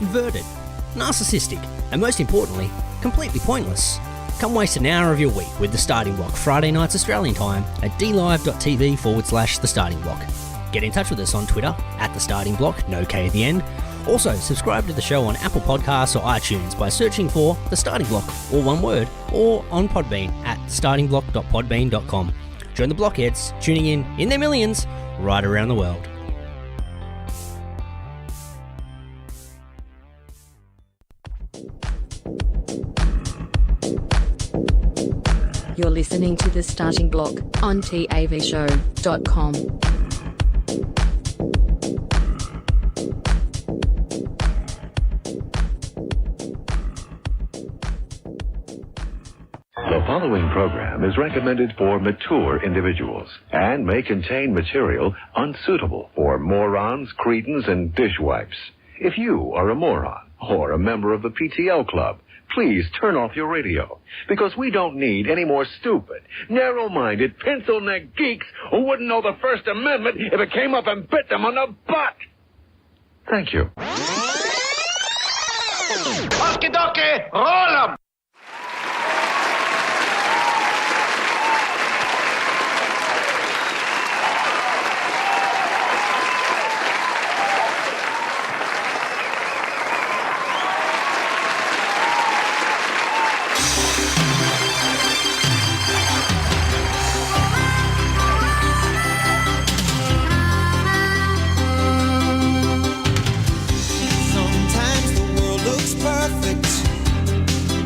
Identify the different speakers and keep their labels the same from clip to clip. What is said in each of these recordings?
Speaker 1: inverted, narcissistic, and most importantly, completely pointless. Come waste an hour of your week with The Starting Block Friday nights Australian time at dlive.tv/The Starting Block. Get in touch with us on Twitter at The Starting Block, no K at the end. Also, subscribe to the show on Apple Podcasts or iTunes by searching for The Starting Block, all one word, or on Podbean at startingblock.podbean.com. Join the blockheads, tuning in their millions, right around the world.
Speaker 2: You're listening to The Starting Block on TAVshow.com.
Speaker 3: The following program is recommended for mature individuals and may contain material unsuitable for morons, cretins, and dishwipes. If you are a moron or a member of the PTL Club, please turn off your radio, because we don't need any more stupid, narrow-minded, pencil-neck geeks who wouldn't know the First Amendment if it came up and bit them on the butt. Thank you.
Speaker 4: Okie dokie, roll 'em!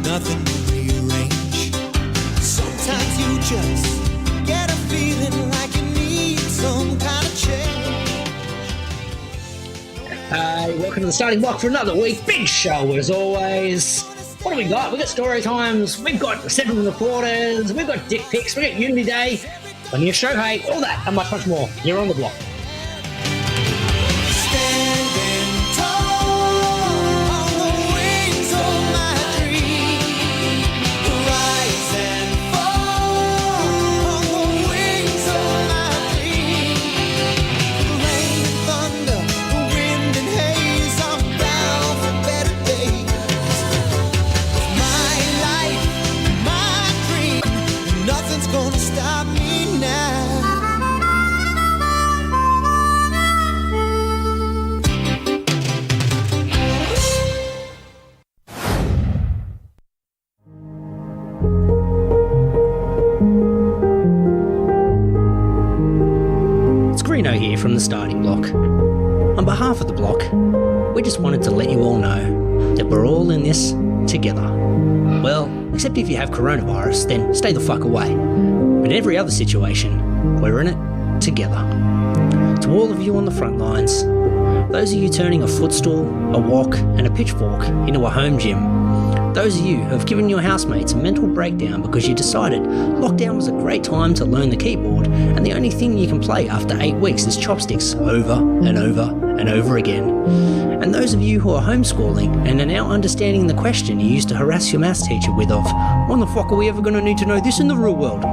Speaker 5: Nothing to rearrange. Sometimes you just get a feeling like you need some kind of change.
Speaker 1: Welcome to The Starting Block for another week. Big show as always. What do we got? We've got story times, we've got segment reporters, we've got dick pics, we've got Unity Day, plenty of show hate, all that and much, much more. You're on the block.
Speaker 5: Gonna stop me now.
Speaker 1: It's Greeno here from The Starting Block. On behalf of the block, we just wanted to let you all know that we're all in this together. Well, except if you have coronavirus, then stay the fuck away. But in every other situation, we're in it together. To all of you on the front lines, those of you turning a footstool, a wok, and a pitchfork into a home gym, those of you who have given your housemates a mental breakdown because you decided lockdown was a great time to learn the keyboard and the only thing you can play after 8 weeks is chopsticks over and over and over again. And those of you who are homeschooling and are now understanding the question you used to harass your maths teacher with of, when the fuck are we ever going to need to know this in the real world,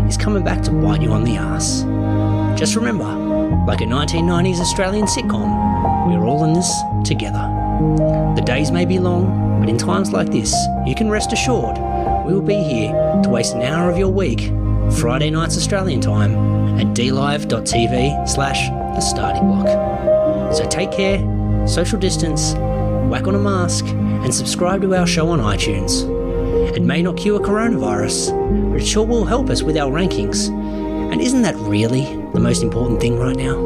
Speaker 1: is coming back to bite you on the ass. Just remember, like a 1990s Australian sitcom, we're all in this together. The days may be long, but in times like this, you can rest assured we will be here to waste an hour of your week, Friday nights Australian time, at dlive.tv/The Starting Block. So take care, social distance, whack on a mask, and subscribe to our show on iTunes. It may not cure coronavirus, but it sure will help us with our rankings. And isn't that really the most important thing right now?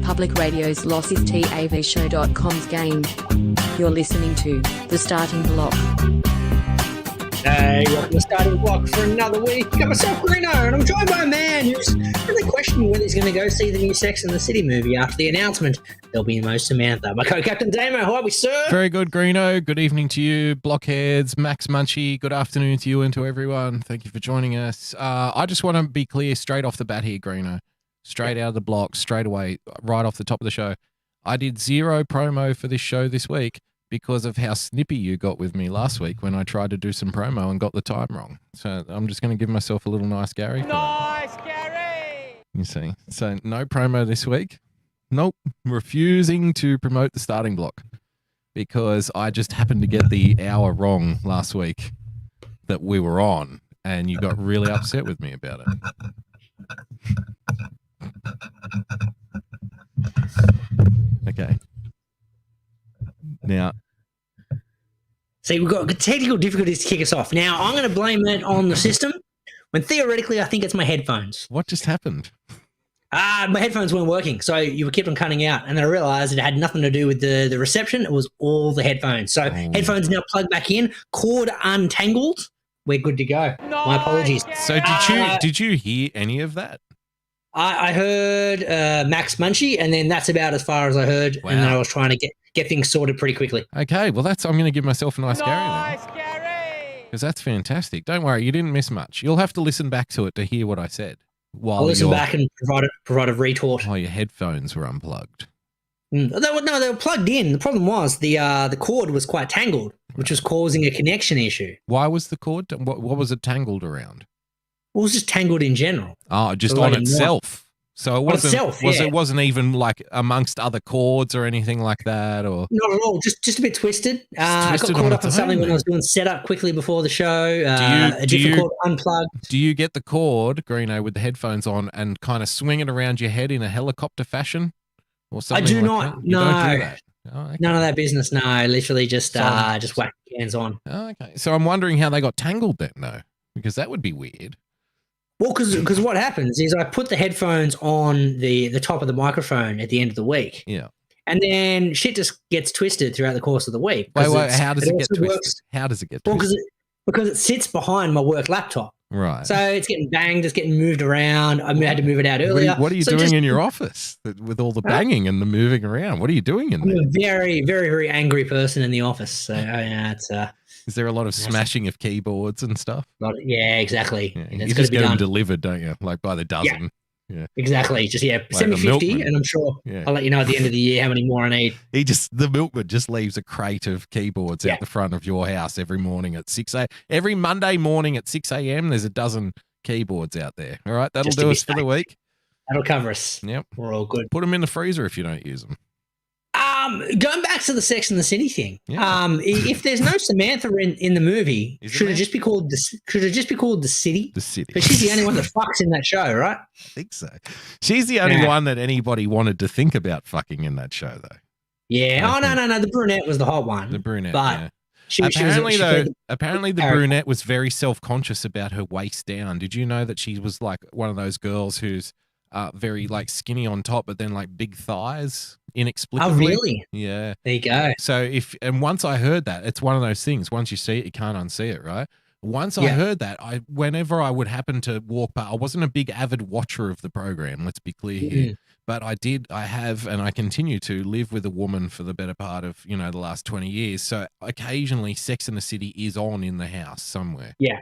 Speaker 2: Public Radio's loss is TAVshow.com's gain. You're listening to The Starting Block.
Speaker 1: Welcome to Starting Block for another week. Got myself Greeno, and I'm joined by a man who's really questioning whether he's going to go see the new Sex and the City movie after the announcement there'll be no Samantha. My co-captain Damo, how are we, sir?
Speaker 6: Very good, Greeno. Good evening to you, blockheads. Max Munchie, good afternoon to you and to everyone. Thank you for joining us. I just want to be clear straight off the bat here, Greeno. Straight out of the block, straight away, right off the top of the show. I did zero promo for this show this week because of how snippy you got with me last week when I tried to do some promo and got the time wrong. So I'm just going to give myself a little nice Gary.
Speaker 7: Nice, Gary!
Speaker 6: You see. So no promo this week. Nope. Refusing to promote the Starting Block because I just happened to get the hour wrong last week that we were on and you got really upset with me about it. Okay. Now,
Speaker 1: see, we've got technical difficulties to kick us off. Now, I'm going to blame it on the system when theoretically I think it's my headphones.
Speaker 6: what just happened?
Speaker 1: My headphones weren't working, so you kept on cutting out, and then I realized it had nothing to do with the reception. It was all the headphones. So headphones now plugged back in, cord untangled. We're good to go. My apologies.
Speaker 6: So did you hear any of that?
Speaker 1: I heard Max Munchie, and then that's about as far as I heard.
Speaker 6: Wow.
Speaker 1: And then I was trying to get things sorted pretty quickly.
Speaker 6: Okay, well I'm going to give myself a nice Gary
Speaker 7: Nice,
Speaker 6: then.
Speaker 7: Gary!
Speaker 6: Because that's fantastic. Don't worry, you didn't miss much. You'll have to listen back to it to hear what I said. While
Speaker 1: I'll listen back and provide a retort.
Speaker 6: While your headphones were unplugged.
Speaker 1: They were plugged in. The problem was the cord was quite tangled, which was causing a connection issue.
Speaker 6: Why was the cord? What was it tangled around?
Speaker 1: It was just tangled in general.
Speaker 6: Oh, just on itself. So it wasn't.
Speaker 1: It
Speaker 6: wasn't even like amongst other cords or anything like that, or
Speaker 1: not at all. Just a bit twisted. I got caught up on something when I was doing setup quickly before the show. A different cord unplugged.
Speaker 6: Do you get the cord, Greeno, with the headphones on and kind of swing it around your head in a helicopter fashion, or something?
Speaker 1: I do
Speaker 6: like
Speaker 1: not.
Speaker 6: That? You
Speaker 1: No.
Speaker 6: don't do that. Oh, okay.
Speaker 1: None of that business. No, literally just whack hands on.
Speaker 6: Oh, okay. So I'm wondering how they got tangled then, though, because that would be weird.
Speaker 1: Well, because what happens is I put the headphones on the top of the microphone at the end of the week.
Speaker 6: Yeah.
Speaker 1: And then shit just gets twisted throughout the course of the week.
Speaker 6: Wait, how does it get twisted?
Speaker 1: Works,
Speaker 6: how does it get
Speaker 1: well,
Speaker 6: twisted?
Speaker 1: because it sits behind my work laptop.
Speaker 6: Right.
Speaker 1: So it's getting banged, it's getting moved around. I had to move it out earlier.
Speaker 6: What are you doing in your office with all the banging and the moving around? What are you doing in there?
Speaker 1: I'm a very, very, very angry person in the office. So it's
Speaker 6: Is there a lot of smashing of keyboards and stuff?
Speaker 1: yeah, exactly.
Speaker 6: Yeah.
Speaker 1: And
Speaker 6: You
Speaker 1: it's
Speaker 6: just
Speaker 1: going to be
Speaker 6: get them
Speaker 1: done.
Speaker 6: delivered, don't you? Like by the dozen. Yeah.
Speaker 1: Exactly. Just send me
Speaker 6: the
Speaker 1: 50,
Speaker 6: milkman.
Speaker 1: and I'm sure I'll let you know at the end of the year how many more I need.
Speaker 6: The milkman just leaves a crate of keyboards out the front of your house every morning at 6 a.m. Every Monday morning at 6 a.m. there's a dozen keyboards out there. All right, that'll do us for the week.
Speaker 1: That'll cover us.
Speaker 6: Yep.
Speaker 1: We're all good.
Speaker 6: Put them in the freezer if you don't use them.
Speaker 1: Going back to the Sex and the City thing.
Speaker 6: Yeah.
Speaker 1: If there's no Samantha in the movie, should it just be called the City?
Speaker 6: The City.
Speaker 1: But she's the only one that fucks in that show, right?
Speaker 6: I think so. She's the only one that anybody wanted to think about fucking in that show, though.
Speaker 1: Yeah. No. The brunette was the hot one.
Speaker 6: The brunette,
Speaker 1: but
Speaker 6: yeah. Apparently the brunette was very self-conscious about her waist down. Did you know that she was like one of those girls who's very like skinny on top, but then like big thighs inexplicably?
Speaker 1: Oh, really?
Speaker 6: Yeah.
Speaker 1: There you go.
Speaker 6: So once I heard that, it's one of those things. Once you see it, you can't unsee it, right? Once I heard that, whenever I would happen to walk by, I wasn't a big avid watcher of the program. Let's be clear here. But I have, and I continue to live with a woman for the better part of, the last 20 years. So occasionally Sex and the City is on in the house somewhere.
Speaker 1: Yeah.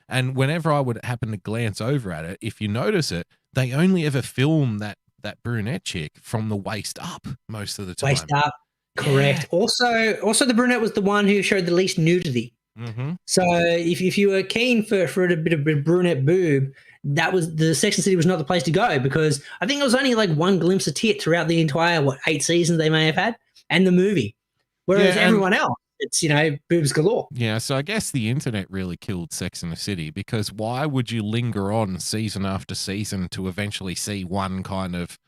Speaker 6: And whenever I would happen to glance over at it, if you notice it, they only ever film that brunette chick from the waist up most of the time.
Speaker 1: Waist up. Correct.
Speaker 6: Yeah.
Speaker 1: Also the brunette was the one who showed the least nudity.
Speaker 6: Mm-hmm.
Speaker 1: So if you were keen for a bit of brunette boob, that was the Sex and the City was not the place to go, because I think it was only like one glimpse of tit throughout the entire 8 seasons they may have had, and the movie. Whereas everyone else, it's boobs galore.
Speaker 6: Yeah, so I guess the internet really killed Sex and the City, because why would you linger on season after season to eventually see one kind of,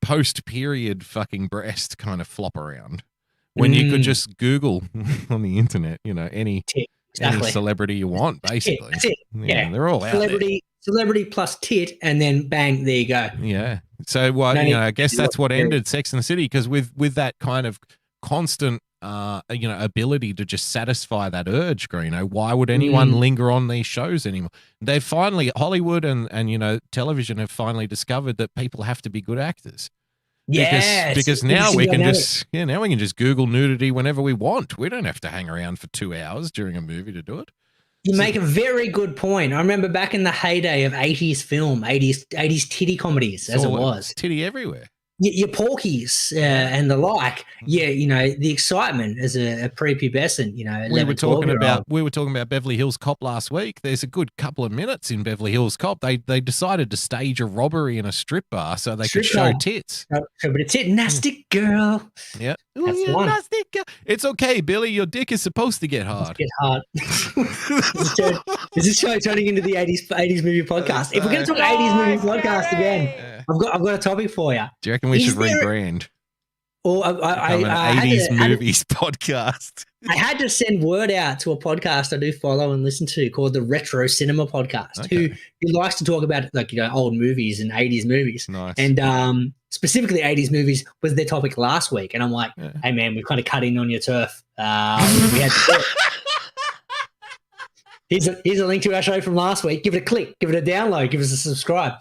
Speaker 6: post-period fucking breast kind of flop around when you could just Google on the internet, any celebrity you want, basically.
Speaker 1: That's it. Yeah,
Speaker 6: they're all out there.
Speaker 1: Celebrity plus tit, and then bang, there you go.
Speaker 6: Yeah. So I guess that's what ended Sex and the City, because with that kind of constant ability to just satisfy that urge, Greeno. Why would anyone linger on these shows anymore? They've finally, Hollywood and television have finally discovered that people have to be good actors. Because now we can just Google nudity whenever we want. We don't have to hang around for 2 hours during a movie to do it.
Speaker 1: You make a very good point. I remember back in the heyday of 80s film, 80s titty comedies, as it was.
Speaker 6: Titty everywhere.
Speaker 1: Your Porkies and the like, the excitement as a prepubescent,
Speaker 6: we were talking about Beverly Hills Cop last week. There's a good couple of minutes in Beverly Hills Cop. They decided to stage a robbery in a strip bar so they could show tits.
Speaker 1: Show a bit of tit, nasty girl.
Speaker 6: Yeah,
Speaker 1: that's the one.
Speaker 6: Nasty girl. It's okay, Billy. Your dick is supposed to get hard.
Speaker 1: Is this show turning into the 80s movie podcast? If we're going to talk 80s movie podcast again. I've got a topic for you.
Speaker 6: Do you reckon we should rebrand?
Speaker 1: Or
Speaker 6: an 80s movies podcast.
Speaker 1: I had to send word out to a podcast I do follow and listen to called the Retro Cinema Podcast, who likes to talk about old movies and 80s movies.
Speaker 6: Nice.
Speaker 1: And specifically 80s movies was their topic last week. And I'm like, hey man, we kind of cut in on your turf. We had to do it. Here's a link to our show from last week. Give it a click, give it a download, give us a subscribe.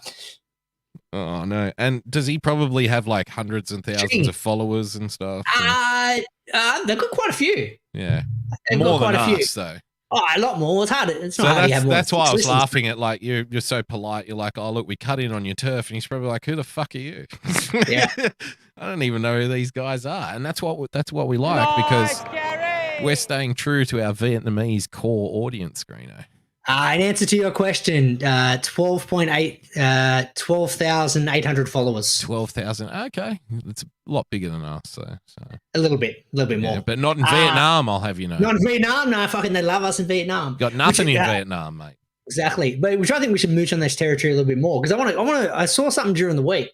Speaker 6: Oh no! And does he probably have like hundreds and thousands of followers and stuff?
Speaker 1: They've got quite a few.
Speaker 6: Yeah, more than us though.
Speaker 1: Oh, a lot more. It's hard. It's not hard to have more.
Speaker 6: That's why I was laughing at you're so polite. You're like, oh look, we cut in on your turf, and he's probably like, who the fuck are you?
Speaker 1: Yeah,
Speaker 6: I don't even know who these guys are, and that's what we like because we're staying true to our Vietnamese core audience, Greeno.
Speaker 1: In answer to your question, 12,800 followers.
Speaker 6: 12,000. Okay. It's a lot bigger than us. So.
Speaker 1: A little bit more.
Speaker 6: But not in Vietnam, I'll have you know.
Speaker 1: Not in Vietnam. No, fucking they love us in Vietnam.
Speaker 6: Got nothing in Vietnam, mate.
Speaker 1: Exactly. But which I think we should mooch on this territory a little bit more because I saw something during the week.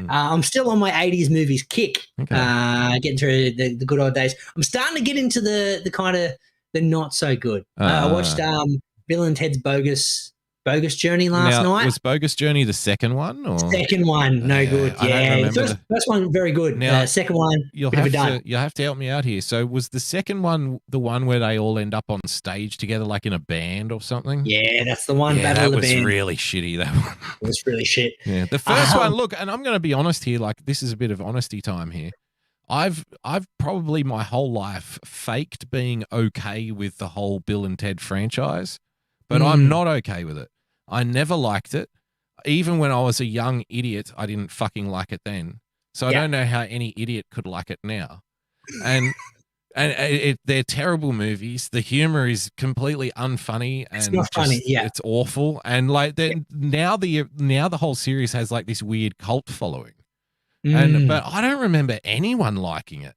Speaker 1: I'm still on my 80s movies kick, getting through the good old days. I'm starting to get into the kind of the not so good. I watched Bill and Ted's Bogus Journey last night.
Speaker 6: Was Bogus Journey the second one? Or?
Speaker 1: Second one, no good. Yeah, first one very good.
Speaker 6: Now,
Speaker 1: second one,
Speaker 6: you'll have to help me out here. So was the second one the one where they all end up on stage together, like in a band or something?
Speaker 1: Yeah, that's the one.
Speaker 6: Yeah, that was really shitty. That one.
Speaker 1: It was really shit.
Speaker 6: Yeah, the first one. Look, and I'm going to be honest here. Like this is a bit of honesty time here. I've probably my whole life faked being okay with the whole Bill and Ted franchise. But I'm not okay with it. I never liked it. Even when I was a young idiot, I didn't fucking like it then. So I don't know how any idiot could like it now. And they're terrible movies. The humor is completely unfunny and
Speaker 1: it's not funny. Yeah,
Speaker 6: it's awful. And like now the whole series has like this weird cult following. But I don't remember anyone liking it.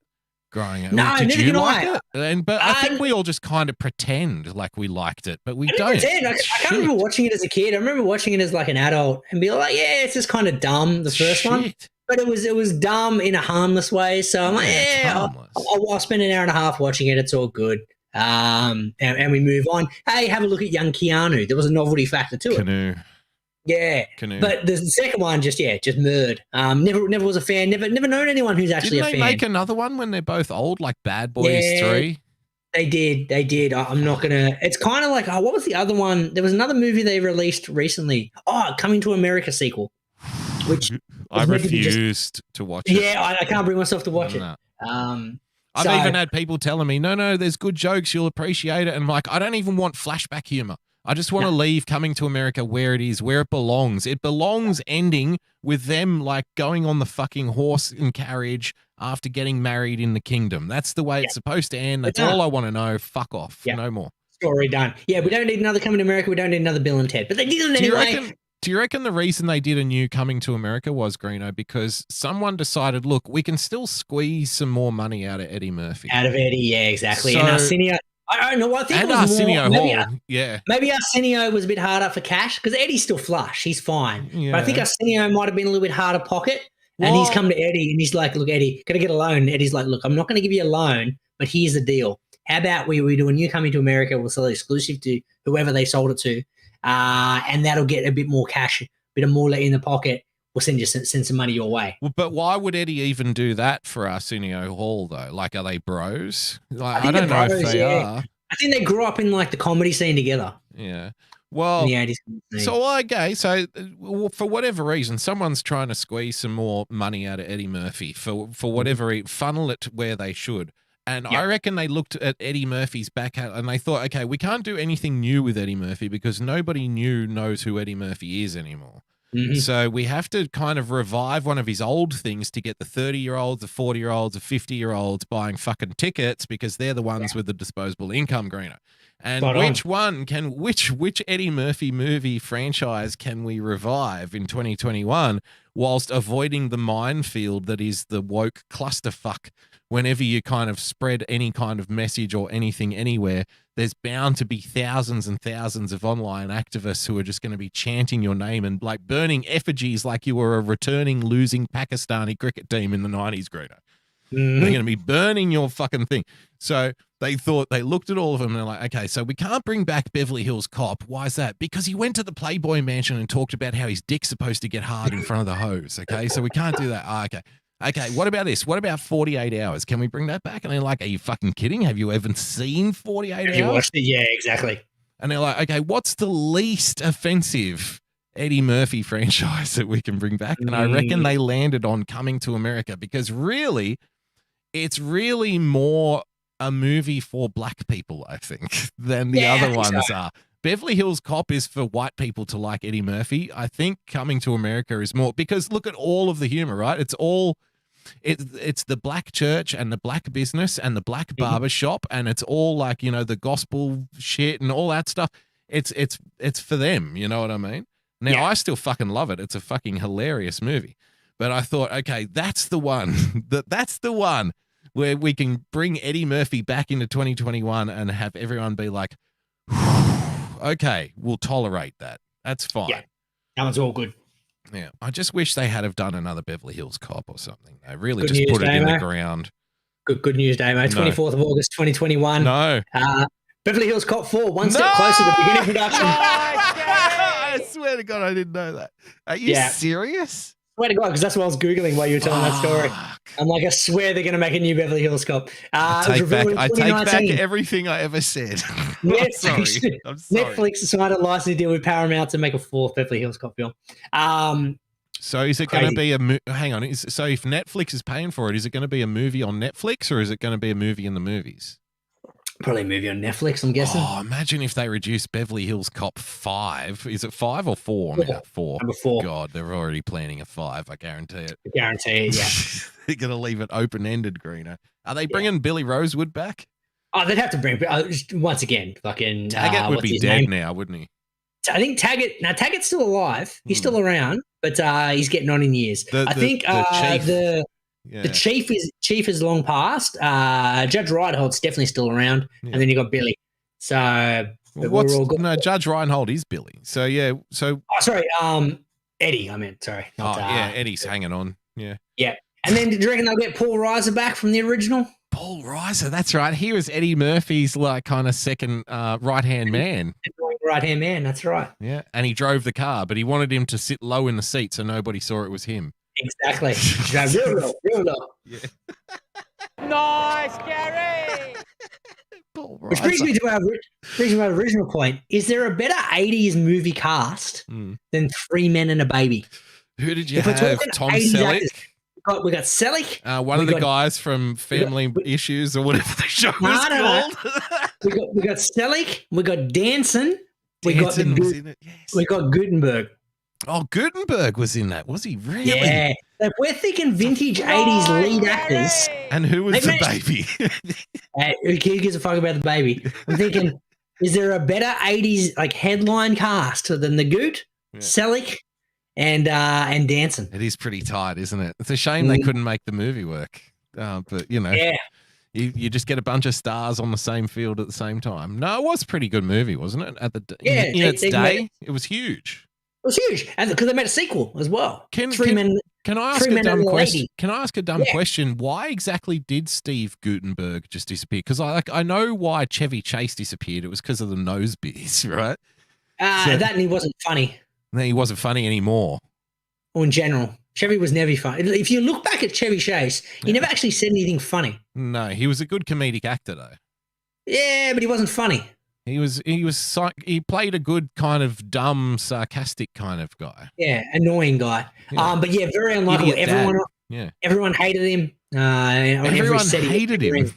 Speaker 6: Growing up.
Speaker 1: No,
Speaker 6: did you like
Speaker 1: it?
Speaker 6: But I think we all just kind of pretend like we liked it, but we don't.
Speaker 1: I can't remember watching it as a kid. I remember watching it as like an adult and be like, yeah, it's just kind of dumb, the first one. But it was dumb in a harmless way. So I'm like, I'll spend an hour and a half watching it. It's all good. And we move on. Hey, have a look at young Keanu. There was a novelty factor to it.
Speaker 6: Canoe.
Speaker 1: Yeah, but the second one just murdered. Never was a fan. Never known anyone who's actually a fan.
Speaker 6: Didn't they make another one when they're both old, like Bad Boys 3?
Speaker 1: They did. I'm not gonna. It's kind of like what was the other one? There was another movie they released recently. Coming to America sequel, which
Speaker 6: I refused to watch it.
Speaker 1: Yeah, I can't bring myself to watch it.
Speaker 6: I've even had people telling me, no, there's good jokes, you'll appreciate it, and I'm like, I don't even want flashback humor. I just want to leave Coming to America where it is, where it belongs. It belongs ending with them like going on the fucking horse and carriage after getting married in the kingdom. That's the way it's supposed to end. That's all I want to know. Fuck off. No more.
Speaker 1: Story done. Yeah, we don't need another Coming to America. We don't need another Bill and Ted. But they did it anyway.
Speaker 6: Do you reckon the reason they did a new Coming to America was, Greeno, because someone decided, look, we can still squeeze some more money out of Eddie Murphy.
Speaker 1: Out of Eddie, yeah, exactly. And Arsenio, I don't know. I think
Speaker 6: and
Speaker 1: it was
Speaker 6: Arsenio
Speaker 1: more,
Speaker 6: Hall,
Speaker 1: maybe Arsenio was a bit hard up for cash because Eddie's still flush. He's fine.
Speaker 6: Yeah.
Speaker 1: But I think Arsenio might have been a little bit harder pocket. And he's come to Eddie and he's like, look, Eddie, can I get a loan? And Eddie's like, look, I'm not going to give you a loan, but here's the deal. How about we do a new Coming to America? We'll sell it exclusive to whoever they sold it to. And that'll get a bit more cash, a bit of more in the pocket. we'll send some money your way.
Speaker 6: Well, but why would Eddie even do that for Arsenio Hall though? Like, are they bros? Like, I
Speaker 1: think
Speaker 6: don't
Speaker 1: they're
Speaker 6: know if
Speaker 1: bros,
Speaker 6: they
Speaker 1: yeah.
Speaker 6: are.
Speaker 1: I think they grew up in like the comedy scene together
Speaker 6: Yeah.
Speaker 1: in
Speaker 6: Well,
Speaker 1: the 80s.
Speaker 6: so okay, so for whatever reason, someone's trying to squeeze some more money out of Eddie Murphy for whatever funnel it where they should. And I reckon they looked at Eddie Murphy's back and they thought, okay, we can't do anything new with Eddie Murphy because nobody knows who Eddie Murphy is anymore. So we have to kind of revive one of his old things to get the 30-year-olds, the 40-year-olds, the 50-year-olds buying fucking tickets because they're the ones with the disposable income, Greeno. And which Eddie Murphy movie franchise can we revive in 2021 whilst avoiding the minefield that is the woke clusterfuck? Whenever you kind of spread any kind of message or anything anywhere, there's bound to be thousands and thousands of online activists who are just going to be chanting your name and like burning effigies like you were a returning losing Pakistani cricket team in the 90s, Greeno. They're going to be burning your fucking thing. So they looked at all of them and they're like, okay, so we can't bring back Beverly Hills Cop. Why is that? Because he went to the Playboy Mansion and talked about how his dick's supposed to get hard in front of the hose. Okay, so we can't do that. Okay. Okay, what about this? What about 48 Hours? Can we bring that back? And they're like, are you fucking kidding? Have you ever seen 48 Hours?
Speaker 1: You watched it? Yeah, exactly.
Speaker 6: And they're like, okay, what's the least offensive Eddie Murphy franchise that we can bring back? And I reckon they landed on Coming to America because really, it's really more a movie for black people, I think, than the other ones are. Beverly Hills Cop is for white people to like Eddie Murphy. I think Coming to America is more because look at all of the humor, right? It's the black church and the black business and the black barber shop, and it's all like, you know, the gospel shit and all that stuff. It's for them, you know what I mean? Now I still fucking love it. It's a fucking hilarious movie. But I thought, okay, that's the one. That's the one where we can bring Eddie Murphy back into 2021 and have everyone be like, okay, we'll tolerate that. That's fine. Yeah,
Speaker 1: that one's all good.
Speaker 6: Yeah, I just wish they had have done another Beverly Hills Cop or something. They really good just news, put it Damo. In the ground.
Speaker 1: Good news, Damo. 24th of August, 2021.
Speaker 6: No.
Speaker 1: Beverly Hills Cop 4, one step closer to beginning production.
Speaker 6: I swear to God, I didn't know that. Are you serious?
Speaker 1: Swear to God, because that's what I was Googling while you were telling that story. I'm like, I swear they're going to make a new Beverly Hills Cop.
Speaker 6: I take back everything I ever said. I'm sorry.
Speaker 1: Netflix signed a licensing deal with Paramount to make a fourth Beverly Hills Cop film.
Speaker 6: So is it going to be hang on. So if Netflix is paying for it, is it going to be a movie on Netflix or is it going to be a movie in the movies?
Speaker 1: Probably a movie on Netflix, I'm guessing.
Speaker 6: Oh, imagine if they reduced Beverly Hills Cop 5. Is it 5 or 4? Now? 4.
Speaker 1: Number 4.
Speaker 6: God, they're already planning a 5. I guarantee it.
Speaker 1: I guarantee it, yeah.
Speaker 6: They're going to leave it open-ended, Greeno. Are they bringing Billy Rosewood back?
Speaker 1: Oh, they'd have to bring once again. Fucking
Speaker 6: Taggart would be dead now, wouldn't he?
Speaker 1: I think Taggart's still alive. He's still around, but he's getting on in years. I think the chief is long past. Judge Reinhold's definitely still around, and then you got Billy. So we're all good.
Speaker 6: No, Judge Reinhold is Billy. So yeah. So
Speaker 1: sorry, Eddie. I meant sorry.
Speaker 6: Eddie's hanging on. Yeah.
Speaker 1: Yeah. And then do you reckon they'll get Paul Reiser back from the original?
Speaker 6: Paul Reiser, that's right. He was Eddie Murphy's like kind of second right-hand man.
Speaker 1: Right-hand man, that's right.
Speaker 6: Yeah, and he drove the car, but he wanted him to sit low in the seat so nobody saw it was him.
Speaker 1: Exactly. Real low.
Speaker 6: Yeah.
Speaker 7: Nice, Gary.
Speaker 1: Which brings me to our original point. Is there a better 80s movie cast than Three Men and a Baby?
Speaker 6: Who did you have? Tom Selleck?
Speaker 1: We got Selleck.
Speaker 6: One of the guys from Family Issues or whatever the show was called.
Speaker 1: we got Selleck. We got Danson. We got Gutenberg.
Speaker 6: Oh, Gutenberg was in that. Was he really?
Speaker 1: Yeah. So we're thinking vintage 80s lead actors.
Speaker 6: And who was the baby?
Speaker 1: Who gives a fuck about the baby? I'm thinking, is there a better 80s like headline cast than the Goot, Selleck, and Danson?
Speaker 6: It is pretty tight, isn't it? It's a shame they couldn't make the movie work. But, you know. Yeah. You just get a bunch of stars on the same field at the same time. No, it was a pretty good movie, wasn't it? In its day, it was huge.
Speaker 1: It was huge, and because they made a sequel as well.
Speaker 6: Can I ask a dumb question? Can I ask a dumb question? Why exactly did Steve Gutenberg just disappear? Because I know why Chevy Chase disappeared. It was because of the nose beers, right?
Speaker 1: That and he wasn't funny.
Speaker 6: He wasn't funny anymore.
Speaker 1: or in general. Chevy was never funny. If you look back at Chevy Chase, he never actually said anything funny.
Speaker 6: No, he was a good comedic actor though.
Speaker 1: Yeah, but he wasn't funny.
Speaker 6: He played a good kind of dumb, sarcastic kind of guy.
Speaker 1: Yeah, annoying guy.
Speaker 6: Yeah.
Speaker 1: But yeah, very unlikable. Everyone hated him.
Speaker 6: Everyone hated him.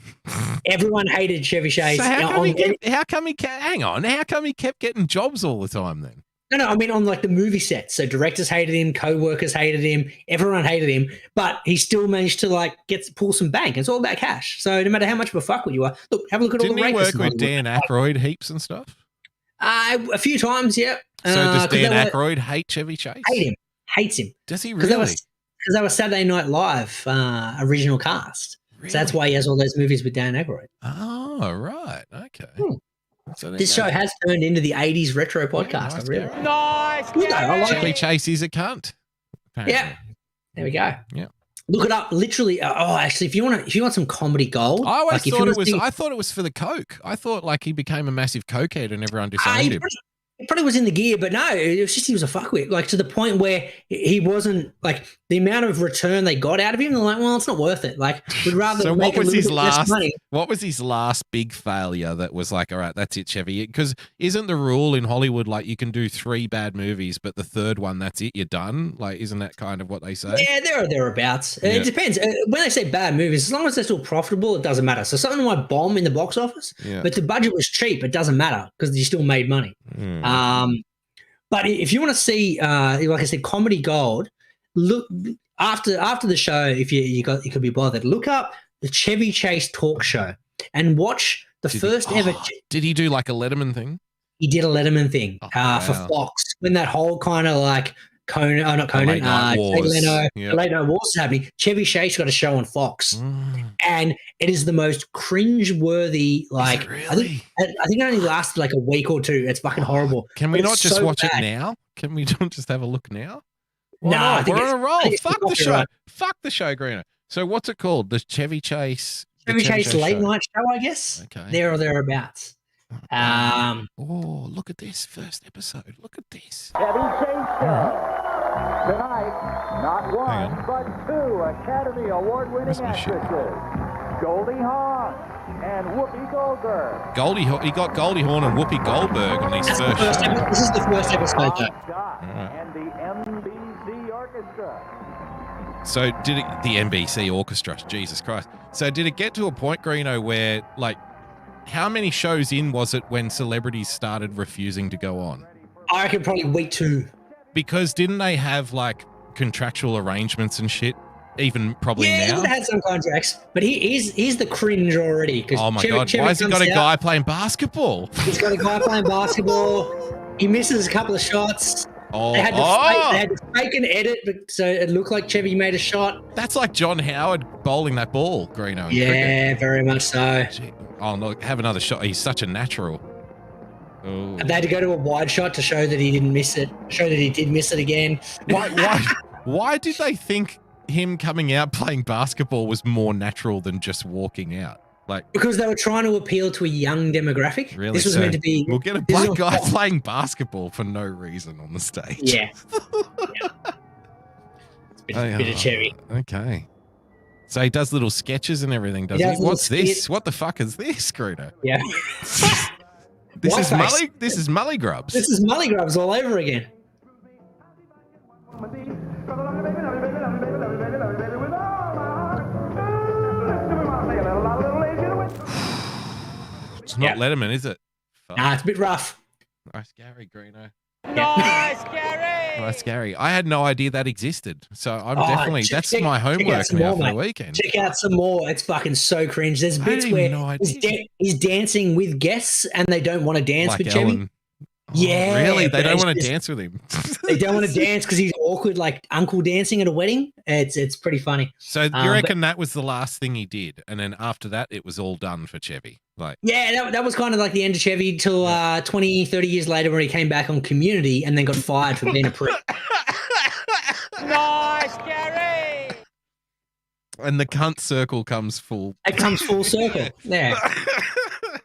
Speaker 1: Everyone hated Chevy Chase.
Speaker 6: So how come he kept getting jobs all the time then?
Speaker 1: No, I mean on like the movie set. So directors hated him, co-workers hated him, everyone hated him, but he still managed to like pull some bank. It's all about cash. So no matter how much of a fuckwit you are, look, have a look at all the rapists.
Speaker 6: Didn't he work with Dan Aykroyd heaps and stuff?
Speaker 1: A few times, yeah.
Speaker 6: So does Dan Aykroyd hate Chevy Chase?
Speaker 1: Hates him.
Speaker 6: Does he really?
Speaker 1: Because they were Saturday Night Live original cast. Really? So that's why he has all those movies with Dan Aykroyd.
Speaker 6: Oh, right. Okay. So
Speaker 1: this show has turned into the 80s retro podcast.
Speaker 6: Yeah,
Speaker 7: Nice.
Speaker 6: Chevy Chase is a cunt. Apparently.
Speaker 1: Yeah. There we go.
Speaker 6: Yeah.
Speaker 1: Look it up. Literally. Actually, if you want some comedy gold,
Speaker 6: I thought it was for the coke. I thought like he became a massive cokehead and everyone disowned him.
Speaker 1: He probably was in the gear, but no, it was just he was a fuckwit. Like to the point where he wasn't like the amount of return they got out of him. They're like, well, it's not worth it. Like we'd rather.
Speaker 6: So
Speaker 1: make
Speaker 6: what was his
Speaker 1: less money.
Speaker 6: What was his last big failure that was like, all right, that's it, Chevy? Because isn't the rule in Hollywood like you can do 3 bad movies, but the third one, that's it, you're done? Like, isn't that kind of what they say?
Speaker 1: Yeah, there or thereabouts. Yeah. It depends. When they say bad movies, as long as they're still profitable, it doesn't matter. So something might bomb in the box office, but the budget was cheap. It doesn't matter because you still made money. But if you want to see, like I said, comedy gold, look after the show. If you could be bothered, look up the Chevy Chase talk show and watch the first ever.
Speaker 6: Did he do like a Letterman thing?
Speaker 1: He did a Letterman thing for Fox when that whole kind of like Late Night Wars was happening. Chevy Chase got a show on Fox, and it is the most cringe-worthy. Like,
Speaker 6: really?
Speaker 1: I think it only lasted like a week or two. It's fucking horrible.
Speaker 6: Can we not just watch it now? Can we not just have a look now?
Speaker 1: No,
Speaker 6: we're on a roll. Fuck the show. Fuck the show, Greeno. So what's it called? The Chevy Chase.
Speaker 1: Chevy Chase late night show, I guess.
Speaker 6: Okay.
Speaker 1: There or thereabouts.
Speaker 6: Look at this first episode. Look at this.
Speaker 4: Chevy Chase Show. Tonight, not one, but 2 Academy Award-winning actresses. Goldie Hawn and Whoopi Goldberg.
Speaker 6: He got Goldie Hawn and Whoopi Goldberg on his first show.
Speaker 1: This is the first episode, though.
Speaker 4: And the NBC Orchestra.
Speaker 6: So the NBC Orchestra, Jesus Christ. So did it get to a point, Greeno, where like how many shows in was it when celebrities started refusing to go on?
Speaker 1: I reckon probably week 2.
Speaker 6: Because didn't they have like contractual arrangements and shit? Even probably now.
Speaker 1: Yeah, they had some contracts, but he's the cringe already.
Speaker 6: Oh my God! Why has he got a guy playing basketball?
Speaker 1: He's got a guy playing basketball. He misses a couple of shots.
Speaker 6: Oh,
Speaker 1: they had to fake an edit, so it looked like Chevy made a shot.
Speaker 6: That's like John Howard bowling that ball, Greeno.
Speaker 1: Yeah, very much so.
Speaker 6: Oh look, have another shot. He's such a natural. Oh.
Speaker 1: They had to go to a wide shot to show that he didn't miss it. Show that he did miss it again.
Speaker 6: Why did they think him coming out playing basketball was more natural than just walking out? Like
Speaker 1: because they were trying to appeal to a young demographic.
Speaker 6: Really?
Speaker 1: This was meant to be.
Speaker 6: We'll get a black guy playing basketball for no reason on the stage.
Speaker 1: Yeah. It's a bit of Chevy.
Speaker 6: Okay. So he does little sketches and everything, does he? What's this? What the fuck is this, Greeno?
Speaker 1: Yeah.
Speaker 6: This is Mully Grubs.
Speaker 1: This is Mully Grubs all over again.
Speaker 6: It's not Letterman, is it?
Speaker 1: Nah, it's a bit rough.
Speaker 6: Nice Gary, Greeno.
Speaker 7: Nice, Gary.
Speaker 6: Nice Gary. I had no idea that existed. So I'm definitely, that's my homework now for the weekend.
Speaker 1: Check out some more. It's fucking so cringe. There's bits where he's dancing with guests and they don't want to dance with Chevy. Yeah.
Speaker 6: Really? They don't want to dance with him.
Speaker 1: They don't want to dance because he's awkward, like uncle dancing at a wedding. It's pretty funny.
Speaker 6: So you reckon that was the last thing he did? And then after that, it was all done for Chevy? Like,
Speaker 1: yeah, that was kind of like the end of Chevy till 20, 30 years later when he came back on Community and then got fired for being a prick.
Speaker 7: Nice, Gary.
Speaker 6: And the cunt circle comes full.
Speaker 1: It comes full circle. Yeah.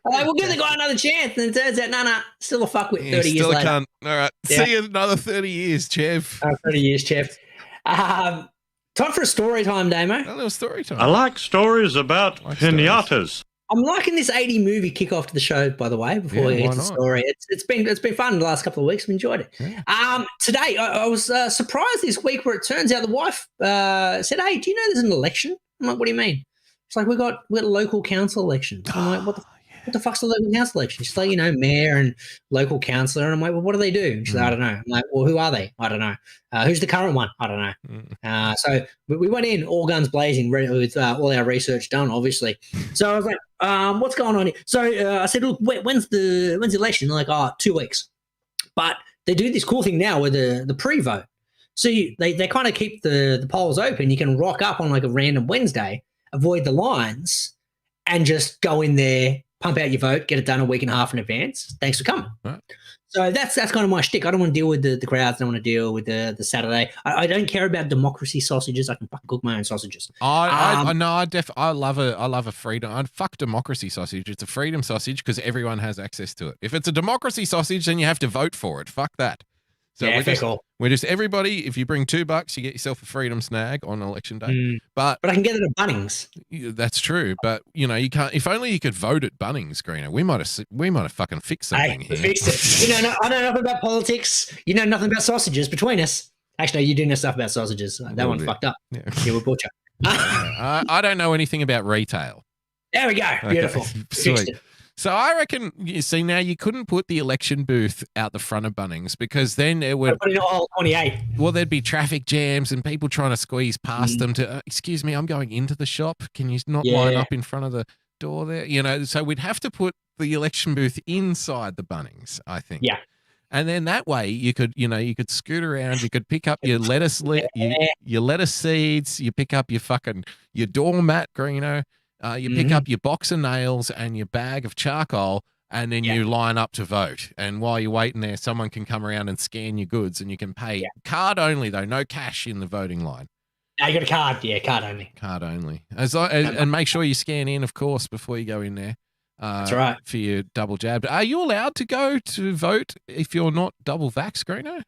Speaker 1: We'll give the guy another chance. And it turns out, no, still a fuckwit 30 years later.
Speaker 6: Still a cunt. All right. Yeah. See you in another 30 years, Chev.
Speaker 1: 30 years, Chev. Time for a story time, Damo.
Speaker 6: A little story time.
Speaker 8: I like stories about pinatas.
Speaker 1: I'm liking this 80 movie kickoff to the show, by the way, before we get to the story. It's been fun the last couple of weeks. I've enjoyed it. Yeah. Today, I was surprised this week where it turns out the wife said, "Hey, do you know there's an election?" I'm like, "What do you mean?" It's like, we got local council elections. I'm like, what the fuck's the local council election? She's like, mayor and local councillor. And I'm like, well, what do they do? And she's like, I don't know. I'm like, well, who are they? I don't know. Who's the current one? I don't know. So we went in all guns blazing with all our research done, obviously. So I was like, what's going on here? So I said, look, when's the election? They're like, 2 weeks. But they do this cool thing now with the pre-vote. So they kind of keep the polls open. You can rock up on like a random Wednesday, avoid the lines, and just go in there, pump out your vote, get it done a week and a half in advance. Thanks for coming. Right. So that's kind of my shtick. I don't want to deal with the crowds. I don't want to deal with the Saturday. I don't care about democracy sausages. I can fucking cook my own sausages.
Speaker 6: I love a freedom. I'd fuck democracy sausage. It's a freedom sausage because everyone has access to it. If it's a democracy sausage, then you have to vote for it. Fuck that. So we're just everybody. If you bring $2, you get yourself a freedom snag on election day. But
Speaker 1: I can get it at Bunnings.
Speaker 6: That's true. But you can't. If only you could vote at Bunnings, Greeno. We might have fucking fixed something here.
Speaker 1: Fixed it. I know nothing about politics. You know nothing about sausages. Between us, actually, you do know stuff about sausages. That one fucked up. Yeah, we're butcher.
Speaker 6: I don't know anything about retail.
Speaker 1: There we go. Beautiful.
Speaker 6: Okay. Sweet. So I reckon, you see, now you couldn't put the election booth out the front of Bunnings because then it would
Speaker 1: put it all 28.
Speaker 6: Well, there'd be traffic jams and people trying to squeeze past them to, excuse me, I'm going into the shop. Can you not line up in front of the door there? So we'd have to put the election booth inside the Bunnings, I think.
Speaker 1: Yeah.
Speaker 6: And then that way you could scoot around, you could pick up your lettuce, your lettuce seeds, you pick up your doormat, Greeno. You pick up your box of nails and your bag of charcoal, and then you line up to vote. And while you're waiting there, someone can come around and scan your goods, and you can pay card only, though, no cash in the voting line.
Speaker 1: No, you got a card. Yeah, card only.
Speaker 6: Card only. And make sure you scan in, of course, before you go in there.
Speaker 1: That's right.
Speaker 6: For your double jab. Are you allowed to go to vote if you're not double vax, Greeno?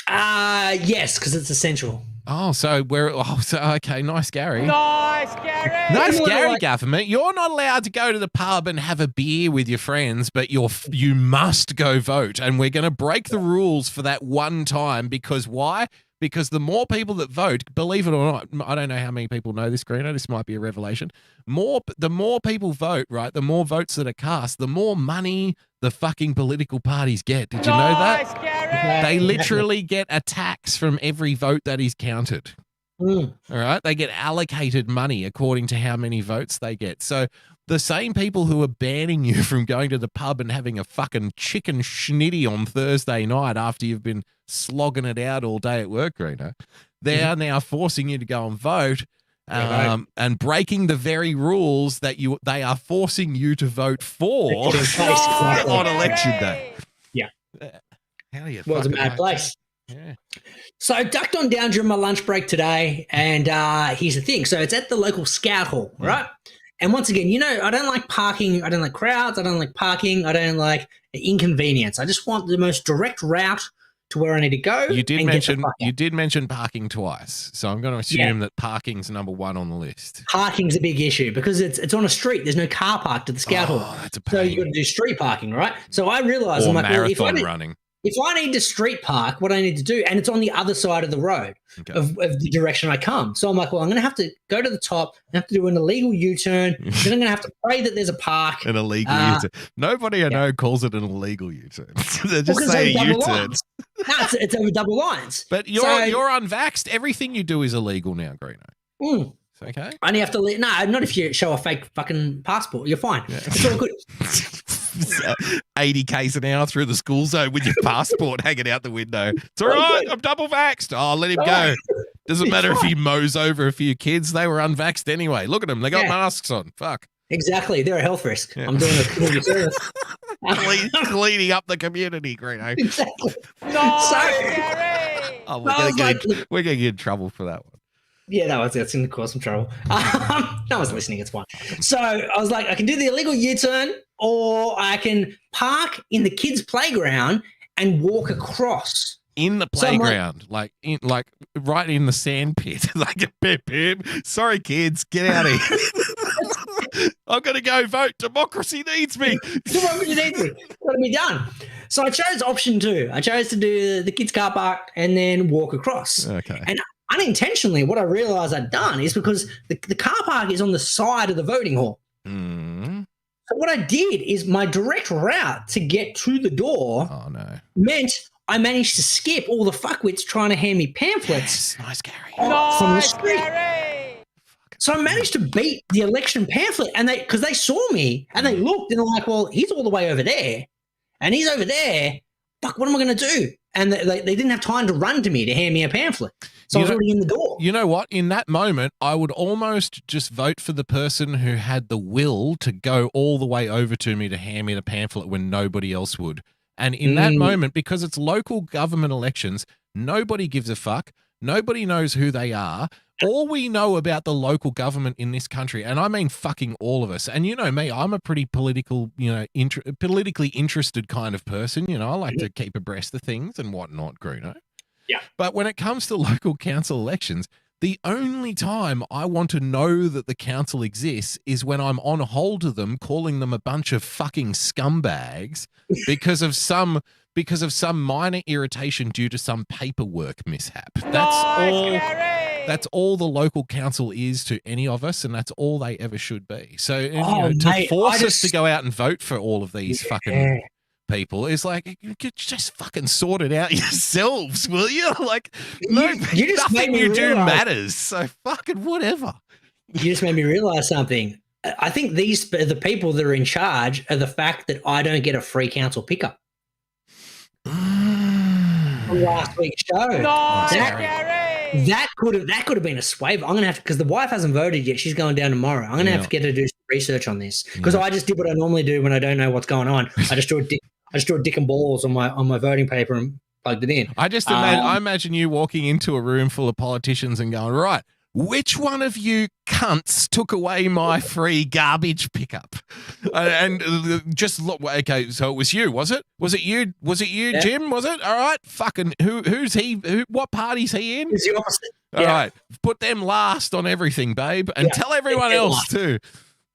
Speaker 1: Yes, because it's essential.
Speaker 6: Oh, okay. Nice, Gary.
Speaker 7: Nice, Gary.
Speaker 6: Nice, Gary, government. You're not allowed to go to the pub and have a beer with your friends, but you must go vote. And we're going to break the rules for that one time because why? Because the more people that vote, believe it or not, I don't know how many people know this, Greeno. This might be a revelation. The more people vote, right? The more votes that are cast, the more money the fucking political parties get. Did you know that?
Speaker 7: Gary.
Speaker 6: They literally get a tax from every vote that is counted. All right. They get allocated money according to how many votes they get. So the same people who are banning you from going to the pub and having a fucking chicken schnitty on Thursday night after you've been slogging it out all day at work, Greeno, they are now forcing you to go and vote and breaking the very rules that they are forcing you to vote for on election day.
Speaker 1: Yeah.
Speaker 6: How are you?
Speaker 1: Well, it's a mad place.
Speaker 6: Yeah.
Speaker 1: So I ducked on down during my lunch break today, and here's the thing. So it's at the local scout hall, right? And once again, I don't like parking. I don't like crowds. I don't like parking. I don't like inconvenience. I just want the most direct route to where I need to go.
Speaker 6: You did mention parking twice, so I'm going to assume that parking's number one on the list.
Speaker 1: Parking's a big issue because it's on a street. There's no car park to the scout hall.
Speaker 6: That's a pain.
Speaker 1: So you got to do street parking, right? So I realized
Speaker 6: or
Speaker 1: I'm like,
Speaker 6: marathon running.
Speaker 1: If I need to street park, what I need to do, and it's on the other side of the road of the direction I come. So I'm like, well, I'm going to have to go to the top and have to do an illegal U-turn. Then I'm going to have to pray that there's a park.
Speaker 6: An illegal U-turn. Nobody I know calls it an illegal U-turn. They just say U-turn.
Speaker 1: No, it's over double lines.
Speaker 6: But you're unvaxxed. Everything you do is illegal now, Greeno. Okay.
Speaker 1: Only have to not if you show a fake fucking passport. You're fine. Yeah. It's all good.
Speaker 6: 80 k's an hour through the school zone with your passport hanging out the window. It's all right. I'm double vaxxed. Oh, let him go. Doesn't matter if he mows over a few kids. They were unvaxxed anyway. Look at them. They got masks on. Fuck.
Speaker 1: Exactly. They're a health risk. Yeah. I'm doing a community service.
Speaker 6: Cleaning up the community, Greeno.
Speaker 1: Exactly.
Speaker 6: We're going to get in trouble for that one.
Speaker 1: Yeah, that's going to cause some trouble. No one's listening. It's fine. So I was like, I can do the illegal U-turn, or I can park in the kids' playground and walk across
Speaker 6: in the playground, like right in the sand pit. Like, beep, beep. Sorry, kids, get out of here. I'm going to go vote. Democracy needs me.
Speaker 1: Democracy needs me. Got to be done. So I chose option 2. I chose to do the kids' car park and then walk across.
Speaker 6: Okay.
Speaker 1: And unintentionally, what I realised I'd done is because the car park is on the side of the voting hall.
Speaker 6: Mm.
Speaker 1: So what I did is my direct route to get to the door meant I managed to skip all the fuckwits trying to hand me pamphlets.
Speaker 6: Yes, nice, Gary.
Speaker 1: From the street. So I managed to beat the election pamphlet, and because they saw me and they looked and they're like, well, he's all the way over there and he's over there. Fuck, what am I going to do? And they didn't have time to run to me to hand me a pamphlet. So I was already in the door.
Speaker 6: You know what? In that moment, I would almost just vote for the person who had the will to go all the way over to me to hand me the pamphlet when nobody else would. And in that moment, because it's local government elections, nobody gives a fuck. Nobody knows who they are. All we know about the local government in this country, and I mean fucking all of us, and you know me, I'm a pretty political, politically interested kind of person. I like to keep abreast of things and whatnot, Greeno.
Speaker 1: Yeah.
Speaker 6: But when it comes to local council elections, the only time I want to know that the council exists is when I'm on hold to them, calling them a bunch of fucking scumbags because of some minor irritation due to some paperwork mishap. That's all the local council is to any of us, and that's all they ever should be. So to force us to go out and vote for all of these fucking people is like, you could just fucking sort it out yourselves, will you? Like, nothing you do matters. So fucking whatever.
Speaker 1: You just made me realize something. I think the people that are in charge are the fact that I don't get a free council pickup. Last week's show. That could have been a sway. I'm gonna have to, because the wife hasn't voted yet. She's going down tomorrow. I'm gonna have to get her to do some research on this, because I just did what I normally do when I don't know what's going on. I just drew a dick and balls on my voting paper and plugged it in.
Speaker 6: I imagine you walking into a room full of politicians and going, right, which one of you cunts took away my free garbage pickup? And just look. Okay, so it was you, was it? Was it you? Was it you, yeah. Jim? Was it? All right. Fucking who's he? What party's he in?
Speaker 1: It's the opposite.
Speaker 6: All right. Put them last on everything, babe, and tell everyone else too.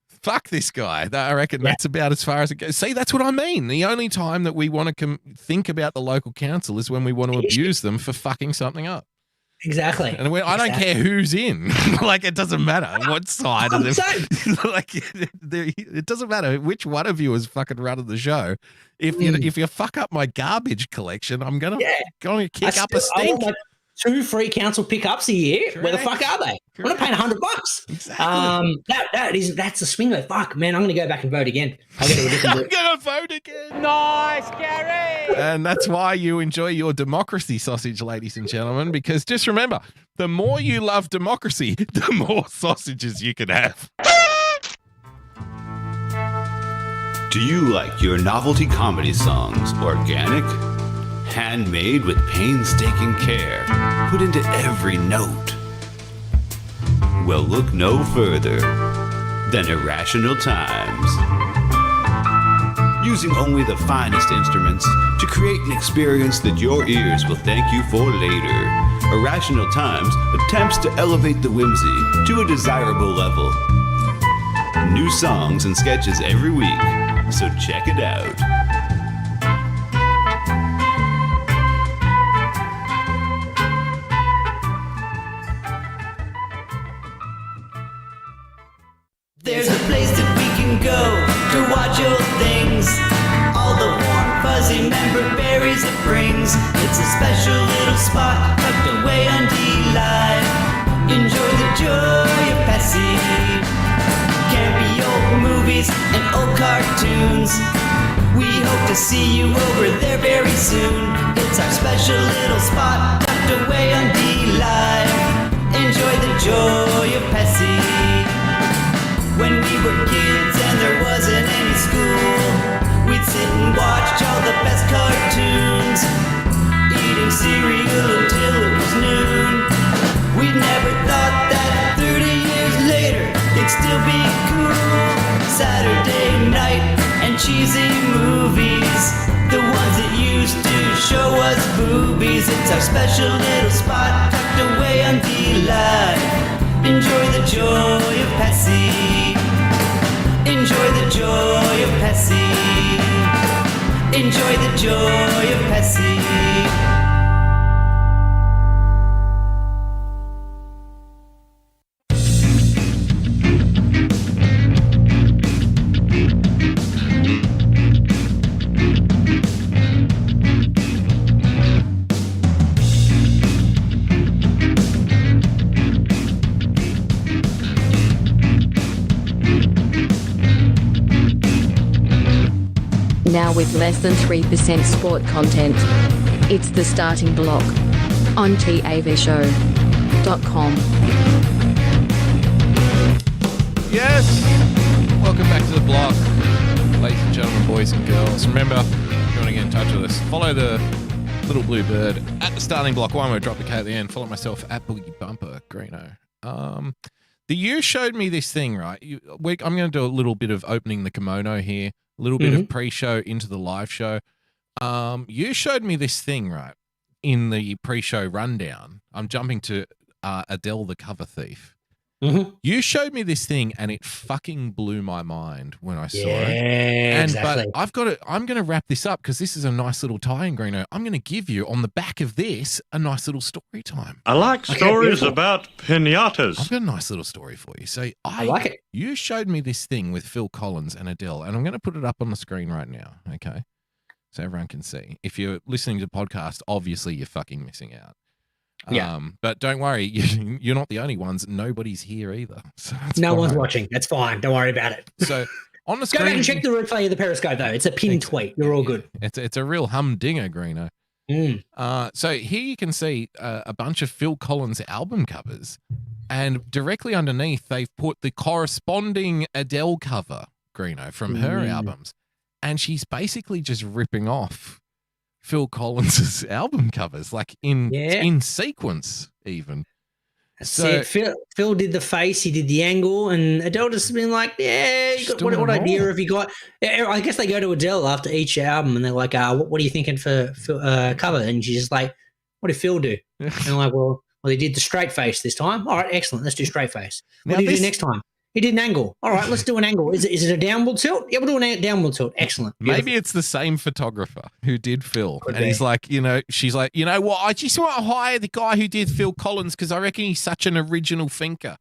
Speaker 6: Fuck this guy. I reckon that's about as far as it goes. See, that's what I mean. The only time that we want to think about the local council is when we want to abuse them for fucking something up.
Speaker 1: Exactly.
Speaker 6: And I don't care who's in. Like, it doesn't matter what side of them. Like, it doesn't matter which one of you is fucking running the show. If you fuck up my garbage collection, I'm gonna kick up a stink.
Speaker 1: I want my 2 free council pickups a year. Correct. Where the fuck are they? Correct. I'm not paying $100.
Speaker 6: Exactly.
Speaker 1: That's the swing. Fuck, man, I'm gonna go back and vote again. I'm
Speaker 6: gonna vote again.
Speaker 7: Nice, Gary.
Speaker 6: And that's why you enjoy your democracy sausage, ladies and gentlemen, because just remember, the more you love democracy, the more sausages you can have.
Speaker 9: Do you like your novelty comedy songs organic? Handmade with painstaking care, put into every note? Well, look no further than Irrational Times. Using only the finest instruments to create an experience that your ears will thank you for later, Irrational Times attempts to elevate the whimsy to a desirable level. New songs and sketches every week, so check it out.
Speaker 5: There's a place that we can go to watch old things. All the warm, fuzzy member berries it brings. It's a special little spot tucked away on D-Live. Enjoy the joy of Pepsi. Campy old movies and old cartoons. We hope to see you over there very soon. It's our special little spot tucked away on D-Live. Enjoy the joy of Pepsi. When we were kids and there wasn't any school, we'd sit and watch all the best cartoons, eating cereal until it was noon. We never thought that 30 years later it'd still be cool. Saturday night and cheesy movies, the ones that used to show us boobies. movies, it's our special little spot tucked away on D-Live. Enjoy the joy of Pessy. Enjoy the joy of Pessy. Enjoy the joy of Pessy.
Speaker 2: Now with less than 3% sport content. It's the starting block on TAVshow.com.
Speaker 6: Yes! Welcome back to the block, ladies and gentlemen, boys and girls. Remember, if you want to get in touch with us, follow the little blue bird at the starting block. One, we'll drop the K at the end. Follow myself at BoogieBumper, Greeno. You showed me this thing, right? I'm going to do a little bit of opening the kimono here, a little bit of pre-show into the live show. You showed me this thing, right, in the pre-show rundown. I'm jumping to Adele, the cover thief. You showed me this thing, and it fucking blew my mind when I saw it.
Speaker 1: Yeah, exactly.
Speaker 6: But I'm going to wrap this up because this is a nice little tie-in, Greeno. I'm going to give you, on the back of this, a nice little story time.
Speaker 8: I like stories about pinatas.
Speaker 6: I've got a nice little story for you. So
Speaker 1: I like it.
Speaker 6: You showed me this thing with Phil Collins and Adele, and I'm going to put it up on the screen right now, okay? So everyone can see. If you're listening to the podcast, obviously you're fucking missing out.
Speaker 1: Yeah.
Speaker 6: But don't worry, you're not the only ones. Nobody's here either. So
Speaker 1: no one's watching. That's fine. Don't worry about it.
Speaker 6: So on the screen,
Speaker 1: go back and check the replay of the Periscope though. It's a pinned tweet. You're all good.
Speaker 6: It's a real humdinger, Greeno. So here you can see a bunch of Phil Collins album covers, and directly underneath they've put the corresponding Adele cover, Greeno, from her albums, and she's basically just ripping off Phil Collins's album covers, like in sequence, even.
Speaker 1: So Phil did the face, he did the angle, and Adele just been like, "Yeah, you got, what idea have you got?" I guess they go to Adele after each album, and they're like, "What are you thinking for cover?" And she's just like, "What did Phil do?" And I'm like, "Well, they did the straight face this time. All right, excellent. Let's do straight face. What do you do next time?" He did an angle. All right, let's do an angle. Is it a downward tilt? Yeah, we'll do a downward tilt. Excellent. Beautiful.
Speaker 6: Maybe it's the same photographer who did Phil. He's like, she's like, you know what? I just want to hire the guy who did Phil Collins because I reckon he's such an original thinker.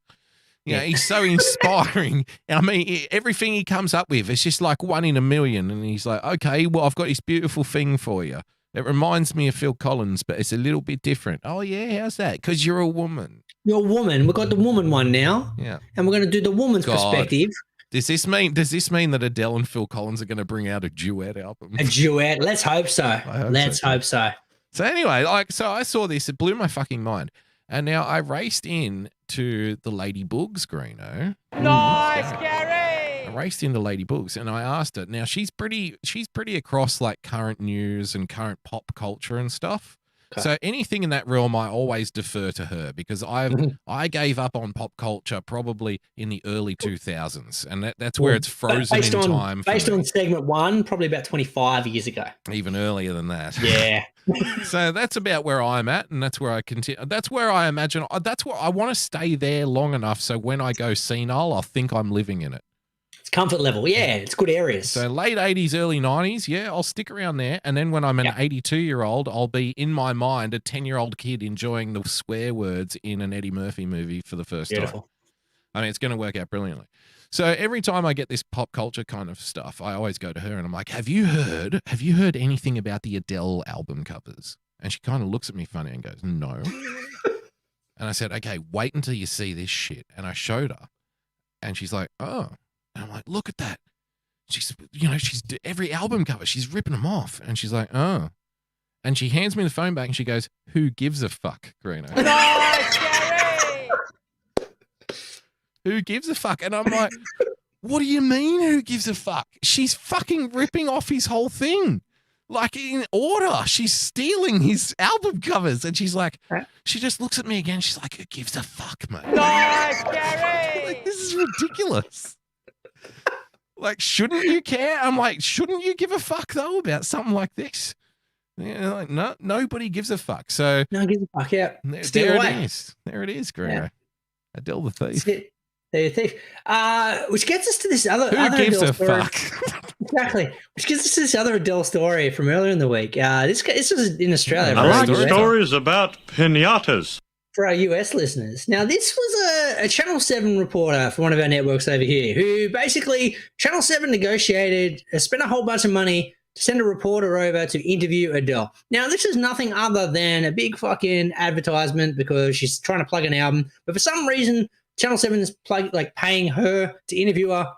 Speaker 6: You know, he's so inspiring. I mean, everything he comes up with, it's just like one in a million. And he's like, okay, well, I've got this beautiful thing for you. It reminds me of Phil Collins, but it's a little bit different. Oh, yeah, how's that? Because you're a woman.
Speaker 1: You're a woman. We've got the woman one now.
Speaker 6: Yeah.
Speaker 1: And we're going to do the woman's perspective.
Speaker 6: Does this mean that Adele and Phil Collins are going to bring out a duet album?
Speaker 1: A duet? Let's hope so. Let's hope so.
Speaker 6: So anyway, so I saw this. It blew my fucking mind. And now I raced in to the Lady Boogs, Greeno.
Speaker 7: Nice, Gary!
Speaker 6: I raced into Lady Boogs and I asked her. Now she's pretty across like current news and current pop culture and stuff. Okay. So anything in that realm, I always defer to her because I gave up on pop culture probably in the early 2000s, and that's where it's frozen in time.
Speaker 1: Based on segment one, probably about 25 years ago.
Speaker 6: Even earlier than that.
Speaker 1: Yeah.
Speaker 6: So that's about where I'm at, and that's where I continue. That's where I imagine. That's where I want to stay there long enough so when I go senile, I'll think I'm living in it.
Speaker 1: Comfort level, yeah, it's good areas.
Speaker 6: So late 80s, early 90s, yeah, I'll stick around there. And then when I'm an 82-year-old, I'll be, in my mind, a 10-year-old kid enjoying the swear words in an Eddie Murphy movie for the first time. I mean, it's going to work out brilliantly. So every time I get this pop culture kind of stuff, I always go to her and I'm like, have you heard anything about the Adele album covers? And she kind of looks at me funny and goes, no. And I said, okay, wait until you see this shit. And I showed her and she's like, oh. And I'm like, look at that. She's every album cover, she's ripping them off. And she's like, oh. And she hands me the phone back and she goes, who gives a fuck, Greeno?
Speaker 7: Nice, Gary!
Speaker 6: Who gives a fuck? And I'm like, what do you mean who gives a fuck? She's fucking ripping off his whole thing. Like in order. She's stealing his album covers. And she's like, she just looks at me again. She's like, who gives a fuck, mate?
Speaker 7: Nice, Gary!
Speaker 6: Like, this is ridiculous. Like, shouldn't you care? I'm like, shouldn't you give a fuck, though, about something like this? Yeah, like, no, nobody gives a fuck. So
Speaker 1: No one gives a fuck. Yeah.
Speaker 6: there it is. There it is, Greeno.
Speaker 1: Yeah.
Speaker 6: Adele the thief.
Speaker 1: The thief. Which gets us to this other.
Speaker 6: Who gives
Speaker 1: Adele
Speaker 6: a
Speaker 1: story.
Speaker 6: fuck?
Speaker 1: Exactly. Which gets us to this other Adele story from earlier in the week. This was in Australia.
Speaker 8: I like
Speaker 1: US,
Speaker 8: stories about pinatas.
Speaker 1: for our US listeners. Now, this was a Channel 7 reporter for one of our networks over here who basically Channel 7 negotiated, spent a whole bunch of money to send a reporter over to interview Adele. Now, this is nothing other than a big fucking advertisement because she's trying to plug an album. But for some reason, Channel 7 is paying her to interview her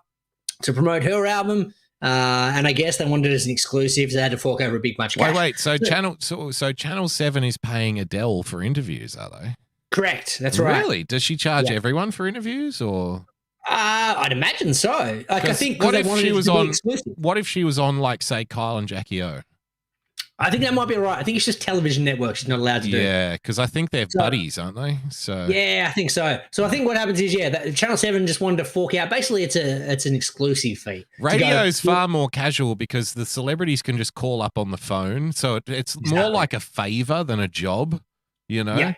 Speaker 1: to promote her album. And I guess they wanted it as an exclusive, so they had to fork over a big bunch of cash.
Speaker 6: Wait. So Channel 7 is paying Adele for interviews, are they?
Speaker 1: Correct. That's right.
Speaker 6: Really? Does she charge everyone for interviews, or?
Speaker 1: I'd imagine so. I think
Speaker 6: what if she was on?
Speaker 1: Exclusive.
Speaker 6: What if she was on, like, say, Kyle and Jackie O?
Speaker 1: I think that might be right. I think it's just television network she's not allowed to do.
Speaker 6: Yeah, because I think they're buddies, aren't they? So
Speaker 1: yeah, I think so. So I think what happens is, that Channel 7 just wanted to fork out. Basically, it's an exclusive fee.
Speaker 6: Radio is far more casual because the celebrities can just call up on the phone. So it's more like a favor than a job, you know?
Speaker 1: Yeah.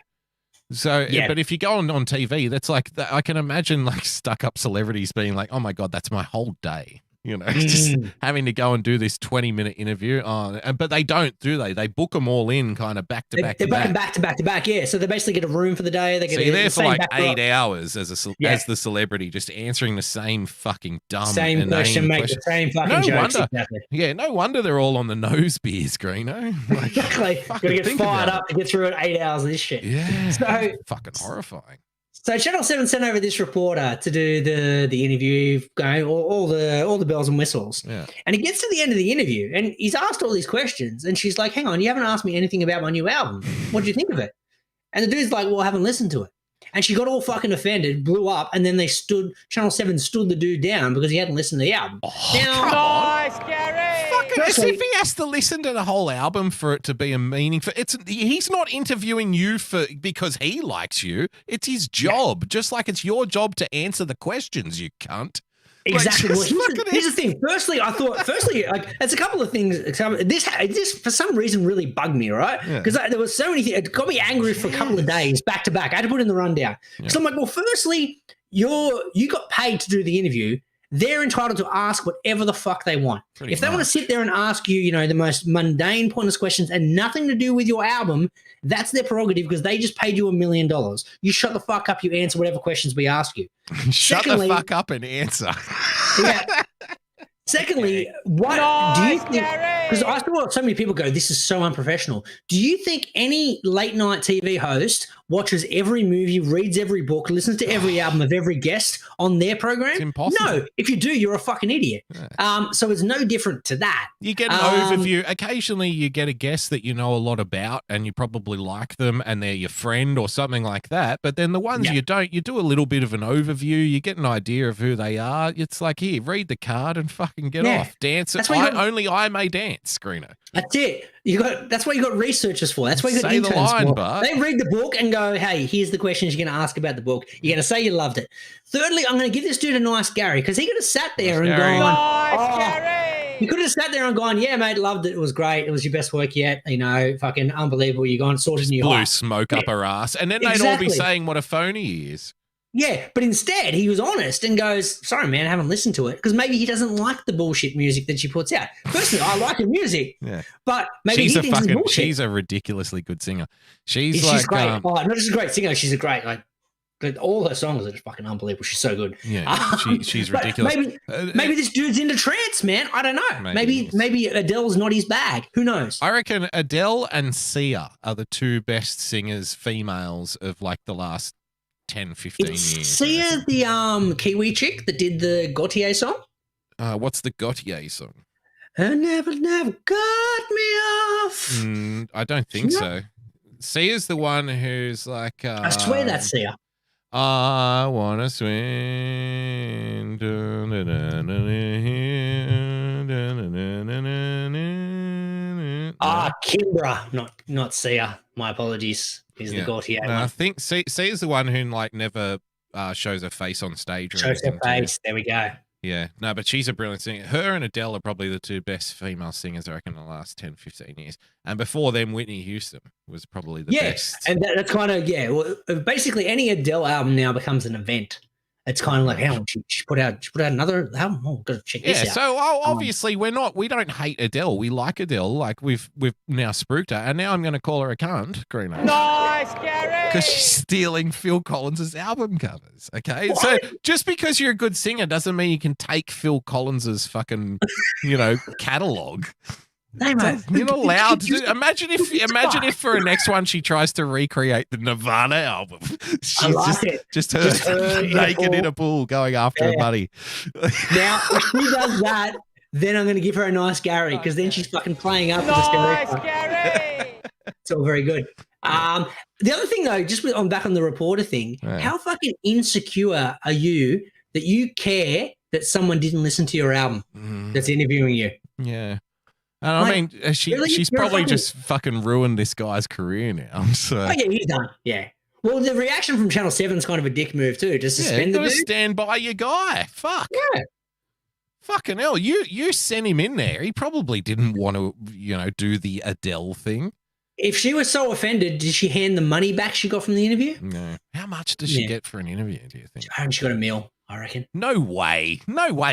Speaker 6: So, but if you go on TV, that's like, I can imagine like stuck up celebrities being like, oh my God, that's my whole day. You know, just having to go and do this 20-minute interview. But they don't, do they? They book them all in kind of back to back.
Speaker 1: They book them back to back to back, yeah. So they basically get a room for the day. They get
Speaker 6: you're there for like 8 hours as the celebrity, just answering the same fucking dumb
Speaker 1: same question, mate. The same fucking jokes. Exactly.
Speaker 6: Yeah, no wonder they're all on the nose beers, Greeno. Like,
Speaker 1: exactly. Got to get fired up to get through 8 hours of this shit.
Speaker 6: Yeah.
Speaker 1: So
Speaker 6: fucking horrifying.
Speaker 1: So Channel 7 sent over this reporter to do the interview, going all the bells and whistles.
Speaker 6: Yeah.
Speaker 1: And he gets to the end of the interview and he's asked all these questions and she's like, hang on, you haven't asked me anything about my new album. What do you think of it? And the dude's like, well, I haven't listened to it. And she got all fucking offended, blew up, and then Channel 7 stood the dude down because he hadn't listened to the album.
Speaker 7: Nice, Gary!
Speaker 6: As if he has to listen to the whole album for it to be a meaningful. He's not interviewing you because he likes you. It's his job, just like it's your job to answer the questions, you cunt.
Speaker 1: Exactly. Well, here's the thing. Firstly, like, there's a couple of things. This for some reason really bugged me, right? Because there was so many things. It got me angry for a couple of days back to back. I had to put in the rundown. So I'm like, well, firstly, you got paid to do the interview. They're entitled to ask whatever the fuck they want. If they want to sit there and ask you, the most mundane, pointless questions and nothing to do with your album, that's their prerogative because they just paid you $1 million. You shut the fuck up, you answer whatever questions we ask you.
Speaker 6: Secondly, the fuck up and answer.
Speaker 1: Yeah. Secondly, what do you think? Because I saw so many people go, this is so unprofessional. Do you think any late night TV host watches every movie, reads every book, listens to every album of every guest on their program?
Speaker 6: It's impossible.
Speaker 1: No. If you do, you're a fucking idiot. Yeah. So it's no different to that.
Speaker 6: You get an overview. Occasionally you get a guest that you know a lot about and you probably like them and they're your friend or something like that. But then the ones you don't, you do a little bit of an overview. You get an idea of who they are. It's like, here, read the card and fucking get off. Dance. Only I may dance, Greeno.
Speaker 1: That's it. That's what you got researchers for. That's what you got
Speaker 6: interns
Speaker 1: for.
Speaker 6: Bart.
Speaker 1: They read the book and go, hey, here's the questions you're going to ask about the book. You're going to say you loved it. Thirdly, I'm going to give this dude a nice Gary because he could have sat there and gone,
Speaker 7: Gary.
Speaker 1: He could have sat there and gone, yeah, mate, loved it. It was great. It was your best work yet. Fucking unbelievable. You're going sorted new
Speaker 6: blew smoke up her ass. And then they'd all be saying what a phony he is.
Speaker 1: Yeah, but instead he was honest and goes, sorry, man, I haven't listened to it because maybe he doesn't like the bullshit music that she puts out. Personally, I like her music, but maybe he thinks it's bullshit.
Speaker 6: She's a ridiculously good singer. She's
Speaker 1: great. Not just a great singer, she's a great, all her songs are just fucking unbelievable. She's so good.
Speaker 6: Yeah, she's ridiculous.
Speaker 1: Maybe this dude's into trance, man. I don't know. Maybe Adele's not his bag. Who knows?
Speaker 6: I reckon Adele and Sia are the two best singers, females, of like the last 10, 15 years.
Speaker 1: Sia the Kiwi chick that did the Gautier song?
Speaker 6: What's the Gautier song?
Speaker 1: I never got me off.
Speaker 6: I don't think so. Sia's the one who's like...
Speaker 1: I swear that's Sia.
Speaker 6: I want to swim.
Speaker 1: Kimbra, not Sia. My apologies. He's the Gautier one.
Speaker 6: I think Sia's the one who never shows her face on stage.
Speaker 1: Shows her face. There we go.
Speaker 6: Yeah, no, but she's a brilliant singer. Her and Adele are probably the two best female singers, I reckon, in the last 10, 15 years. And before them, Whitney Houston was probably the best.
Speaker 1: And that's kind of, well, basically any Adele album now becomes an event. It's kind of like, how she put out another album. Oh, got to check this out.
Speaker 6: So obviously we don't hate Adele. We like Adele. Like we've now spooked her, and now I'm going to call her a cunt, Greeno.
Speaker 7: Nice, Gary.
Speaker 6: Because she's stealing Phil Collins' album covers. Okay, so just because you're a good singer doesn't mean you can take Phil Collins' fucking, catalog.
Speaker 1: No, mate.
Speaker 6: You're not allowed to. Imagine if for her next one she tries to recreate the Nirvana album. She's just her naked in a pool going after a buddy.
Speaker 1: Now, if she does that, then I'm going to give her a nice Gary, because then she's fucking playing up with the stereotype.
Speaker 7: Gary.
Speaker 1: It's all very good. The other thing, though, just back on the reporter thing, how fucking insecure are you that you care that someone didn't listen to your album that's interviewing you?
Speaker 6: Yeah. And I mean, she's probably just fucking ruined this guy's career now. So.
Speaker 1: Oh, yeah, he's done. Yeah. Well, the reaction from Channel 7 is kind of a dick move too, to suspend the dude.
Speaker 6: Stand by your guy. Fuck.
Speaker 1: Yeah.
Speaker 6: Fucking hell. You sent him in there. He probably didn't want to, do the Adele thing.
Speaker 1: If she was so offended, did she hand the money back she got from the interview?
Speaker 6: No. How much does she get for an interview, do you think?
Speaker 1: I reckon she got a meal, I reckon.
Speaker 6: No way.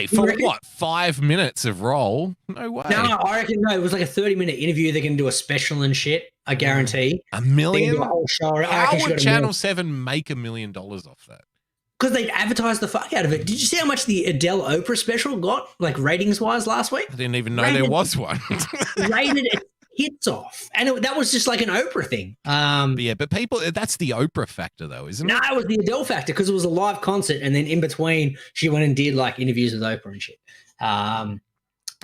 Speaker 6: For what, 5 minutes of roll? No way.
Speaker 1: No, I reckon it was like a 30-minute interview. They're going to do a special and shit, I guarantee.
Speaker 6: $1 million?
Speaker 1: How
Speaker 6: would Channel 7 make $1 million off that?
Speaker 1: Because they advertised the fuck out of it. Did you see how much the Adele Oprah special got, like ratings-wise, last week?
Speaker 6: I didn't even know there was one.
Speaker 1: Rated its hits off. And that was just like an Oprah thing.
Speaker 6: But people, that's the Oprah factor, though, isn't it?
Speaker 1: No, it was the Adele factor, because it was a live concert, and then in between, she went and did like interviews with Oprah and shit. There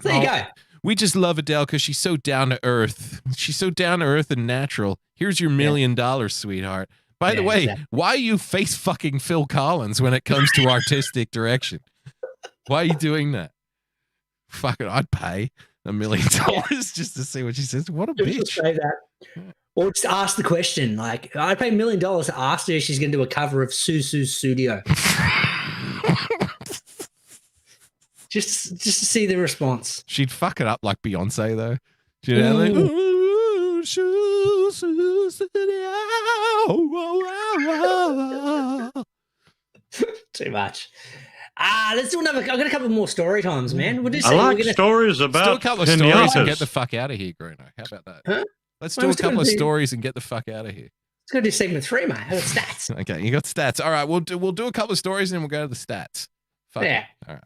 Speaker 1: you go.
Speaker 6: We just love Adele because she's so down to earth. She's so down to earth and natural. Here's your $1 million, sweetheart. By the way, why are you face fucking Phil Collins when it comes to artistic direction? Why are you doing that? Fucking, I'd pay $1 million just to see what she says. What a bitch.
Speaker 1: Say that. Or just ask the question. Like, I'd pay $1 million to ask her if she's going to do a cover of Susu's Studio. just to see the response.
Speaker 6: She'd fuck it up like Beyonce, though. Do you know that? Ooh, Susu Studio.
Speaker 1: Too much. Let's do another. I've got a couple more story times, man. We'll do
Speaker 8: I like stories about
Speaker 6: do a couple of stories and get the fuck out of here, Greeno. How about that?
Speaker 1: Huh?
Speaker 6: Let's do a couple of stories and get the fuck out of here.
Speaker 1: Let's go do segment 3, mate. I got stats.
Speaker 6: Okay, you got stats. All right, we'll do a couple of stories and then we'll go to the stats. Fuck
Speaker 1: yeah.
Speaker 6: It. All right.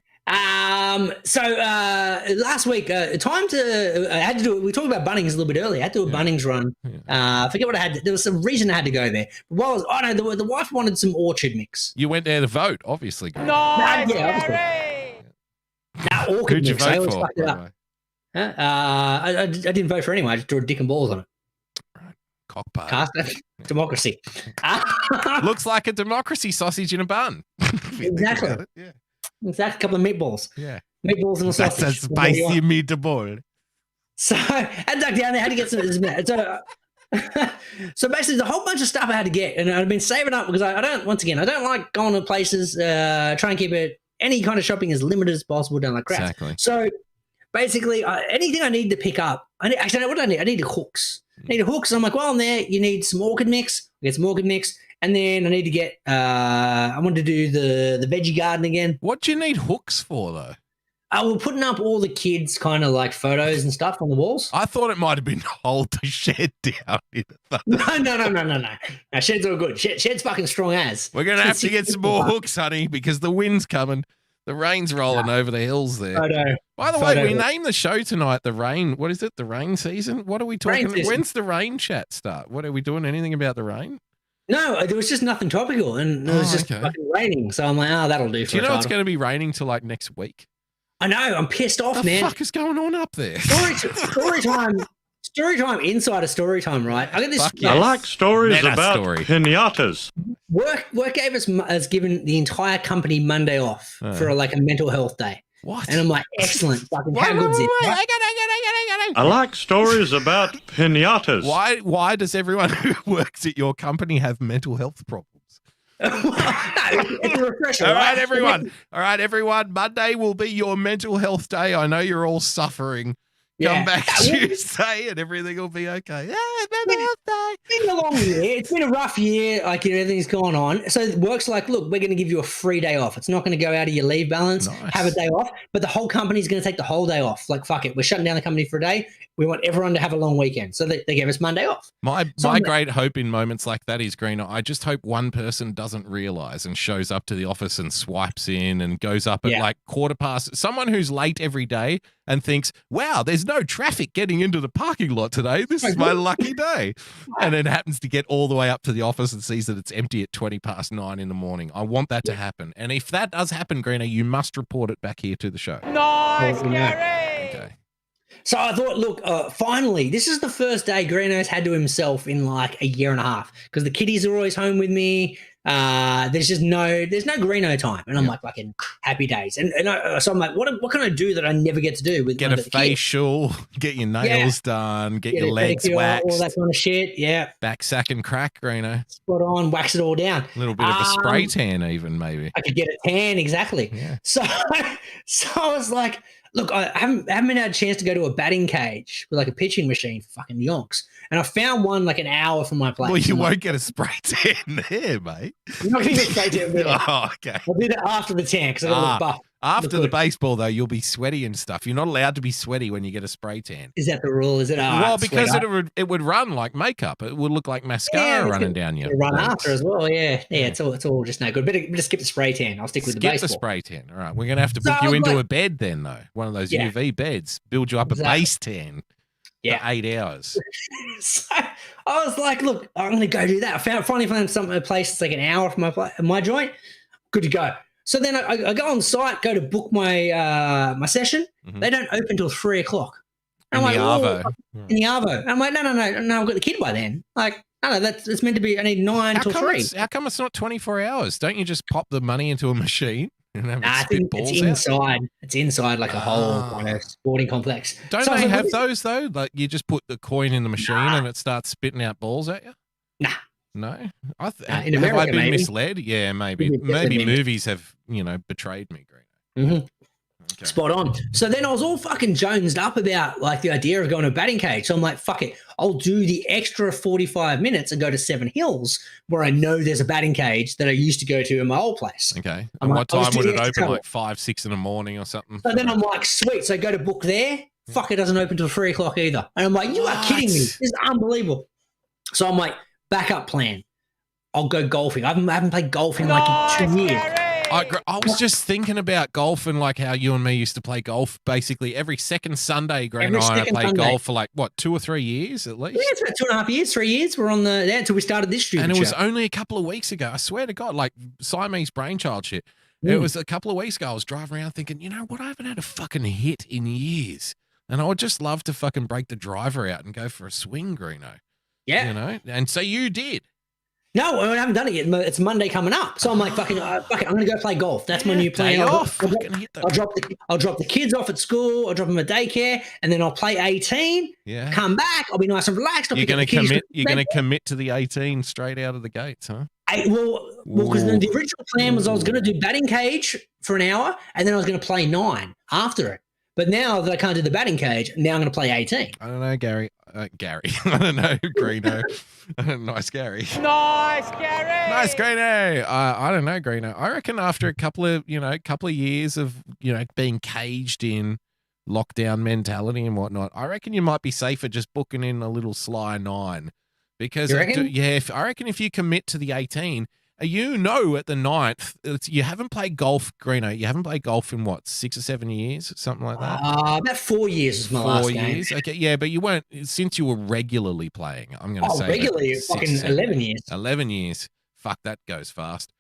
Speaker 1: So last week, I had to do it. We talked about Bunnings a little bit earlier. I had to do a Bunnings run. I forget what I had. There was some reason I had to go there. The wife wanted some orchard mix.
Speaker 6: You went there to vote, obviously.
Speaker 7: Nice,
Speaker 1: orchard
Speaker 6: Who'd you
Speaker 1: mix.
Speaker 6: vote for?
Speaker 1: I didn't vote for anyone. I just drew a dick and balls on it.
Speaker 6: Right. Cockpart.
Speaker 1: Cast democracy.
Speaker 6: Looks like a democracy sausage in a bun.
Speaker 1: Exactly.
Speaker 6: Yeah.
Speaker 1: Exactly. A couple of meatballs.
Speaker 6: Yeah.
Speaker 1: Meatballs and a sausage.
Speaker 6: That's a spicy meatball.
Speaker 1: So I had to duck down there, had to get some. So basically, the whole bunch of stuff I had to get, and I've been saving up because I don't like going to places. Try and keep it any kind of shopping as limited as possible. Don't like crap.
Speaker 6: Exactly.
Speaker 1: So basically, anything I need to pick up. What do I need? I need hooks. I need hooks. So I'm like, well, I'm there. You need some orchid mix. I get some orchid mix. And then I need to get, I want to do the veggie garden again.
Speaker 6: What do you need hooks for, though?
Speaker 1: We're putting up all the kids' kind of like photos and stuff on the walls.
Speaker 6: I thought it might have been to hold the shed down.
Speaker 1: No. No, shed's all good. Shed's fucking strong as.
Speaker 6: We're going to have to get some more hooks, honey, because the wind's coming. The rain's rolling over the hills there. By the way, we named the show tonight The Rain. What is it? The rain season? What are we talking about? When's the rain chat start? What are we doing? Anything about the rain?
Speaker 1: No, there was just nothing topical, and it was just fucking raining. So I'm like, that'll do.
Speaker 6: Do you know it's going to be raining till like next week?
Speaker 1: I know. I'm pissed off, man.
Speaker 6: What the fuck is going on up there?
Speaker 1: Story time inside of story time, right? I got this.
Speaker 8: I like stories about pinatas.
Speaker 1: Work has given the entire company Monday off for like a mental health day.
Speaker 6: What?
Speaker 1: And I'm like, excellent. Fucking how good's it?
Speaker 8: I like stories about pinatas.
Speaker 6: Why does everyone who works at your company have mental health problems?
Speaker 1: It's a refresher.
Speaker 6: All right, everyone. All right, everyone. Monday will be your mental health day. I know you're all suffering. Come back Tuesday and everything will be okay. Yeah, mental health day.
Speaker 1: It's been a long year. It's been a rough year. Like, everything's gone on. So it works like, look, we're going to give you a free day off. It's not going to go out of your leave balance.
Speaker 6: Nice.
Speaker 1: Have a day off. But the whole company's going to take the whole day off. Like, fuck it. We're shutting down the company for a day. We want everyone to have a long weekend. So they gave us Monday off.
Speaker 6: My great hope in moments like that is, Greeno, I just hope one person doesn't realize and shows up to the office and swipes in and goes up at like 1:15. Someone who's late every day and thinks, wow, there's no traffic getting into the parking lot today. This is my lucky day. And then happens to get all the way up to the office and sees that it's empty at 9:20 in the morning. I want that to happen. And if that does happen, Greeno, you must report it back here to the show.
Speaker 7: Nice, Gary.
Speaker 6: Okay.
Speaker 1: So I thought, look, finally, this is the first day Greeno's had to himself in like a year and a half because the kiddies are always home with me. There's no Greeno time, and I'm like fucking happy days. So I'm like, what can I do that I never get to do? With
Speaker 6: get a facial, get your nails done, get your legs waxed,
Speaker 1: all that kind of shit. Yeah,
Speaker 6: back sack and crack, Greeno.
Speaker 1: Spot on, wax it all down.
Speaker 6: A little bit of a spray tan, even maybe.
Speaker 1: I could get a tan, exactly. Yeah. So I was like, look, I haven't been had a chance to go to a batting cage with like a pitching machine for fucking yonks. And I found one like an hour from my place.
Speaker 6: Well, you won't get a spray tan there, mate.
Speaker 1: You're not going to get spray tan there.
Speaker 6: Oh, okay.
Speaker 1: I'll do that after the tan because I got a little buff.
Speaker 6: After the baseball, though, you'll be sweaty and stuff. You're not allowed to be sweaty when you get a spray tan.
Speaker 1: Is that the rule? Is it?
Speaker 6: Well, because it would run like makeup. It would look like mascara running down you.
Speaker 1: Run after as well. Yeah. It's all just no good. Better skip the spray tan. I'll stick with the baseball.
Speaker 6: Skip the spray tan. All right. We're going to have to book you into a bed then, though. One of those UV beds. Build you up a base tan. For 8 hours.
Speaker 1: So I was like, look, I'm going to go do that. I finally found a place that's like an hour from my joint. Good to go. So then I go on site, go to book my my session. Mm-hmm. They don't open till 3 o'clock.
Speaker 6: In the Arvo.
Speaker 1: In the Arvo. I'm like, no, I've got the kid by then. Like, no, it's meant to be, I need 9 till 3.
Speaker 6: How come it's not 24 hours? Don't you just pop the money into a machine?
Speaker 1: I think it's inside. It's inside like a whole kind of sporting complex.
Speaker 6: Don't they have those though? Like you just put the coin in the machine and it starts spitting out balls at you?
Speaker 1: Nah.
Speaker 6: No?
Speaker 1: In
Speaker 6: have
Speaker 1: America,
Speaker 6: I been
Speaker 1: maybe.
Speaker 6: misled? Yeah, maybe. Maybe movies have, betrayed me, Greeno.
Speaker 1: Mm-hmm. Okay. Spot on. So then I was all fucking jonesed up about like the idea of going to a batting cage. So I'm like, fuck it. I'll do the extra 45 minutes and go to Seven Hills where I know there's a batting cage that I used to go to in my old place.
Speaker 6: Okay. And what time would it open? Like 5, 6 in the morning or something?
Speaker 1: So then I'm like, sweet. So I go to book there. Fuck, it doesn't open till 3 o'clock either. And I'm like, you are kidding me. This is unbelievable. So I'm like, backup plan. I'll go golfing. I haven't played golf in like 2 years.
Speaker 6: I was just thinking about golf and like how you and me used to play golf basically every second Sunday. Greeno and I played golf for like, 2 or 3 years at least?
Speaker 1: Yeah, it's about 2.5 years, 3 years. We're on there until we started this stupid
Speaker 6: And it was
Speaker 1: show.
Speaker 6: only a couple of weeks ago. I swear to God, like Siamese brainchild shit. It was a couple of weeks ago. I was driving around thinking, you know what? I haven't had a fucking hit in years. And I would just love to fucking break the driver out and go for a swing, Greeno.
Speaker 1: Yeah.
Speaker 6: And so you did.
Speaker 1: No, I haven't done it yet. It's Monday coming up. So I'm like, fuck it, I'm going to go play golf. That's my new plan. I'll drop the kids off at school. I'll drop them at daycare. And then I'll play 18.
Speaker 6: Yeah.
Speaker 1: Come back. I'll be nice and relaxed.
Speaker 6: You're going to commit to the 18 straight out of the gates, huh?
Speaker 1: Well, because the original plan was I was going to do batting cage for an hour. And then I was going to play 9 after it. But now that I can't do the batting cage, now I'm going to play 18.
Speaker 6: I don't know, Gary. I don't know, Greeno. Nice, Gary.
Speaker 7: Nice, Gary.
Speaker 6: Nice, Greeno. I don't know, Greeno. I reckon after a couple of years of, being caged in lockdown mentality and whatnot, I reckon you might be safer just booking in a little sly 9. Because, I reckon if you commit to the 18, at the 9th, you haven't played golf, Greeno. You haven't played golf in 6 or 7 years, something like that?
Speaker 1: About 4 years is my last game. 4 years?
Speaker 6: Okay, yeah, but you weren't, since you were regularly playing, I'm going to say.
Speaker 1: Regularly, fucking 11 years.
Speaker 6: 11 years. Fuck, that goes fast.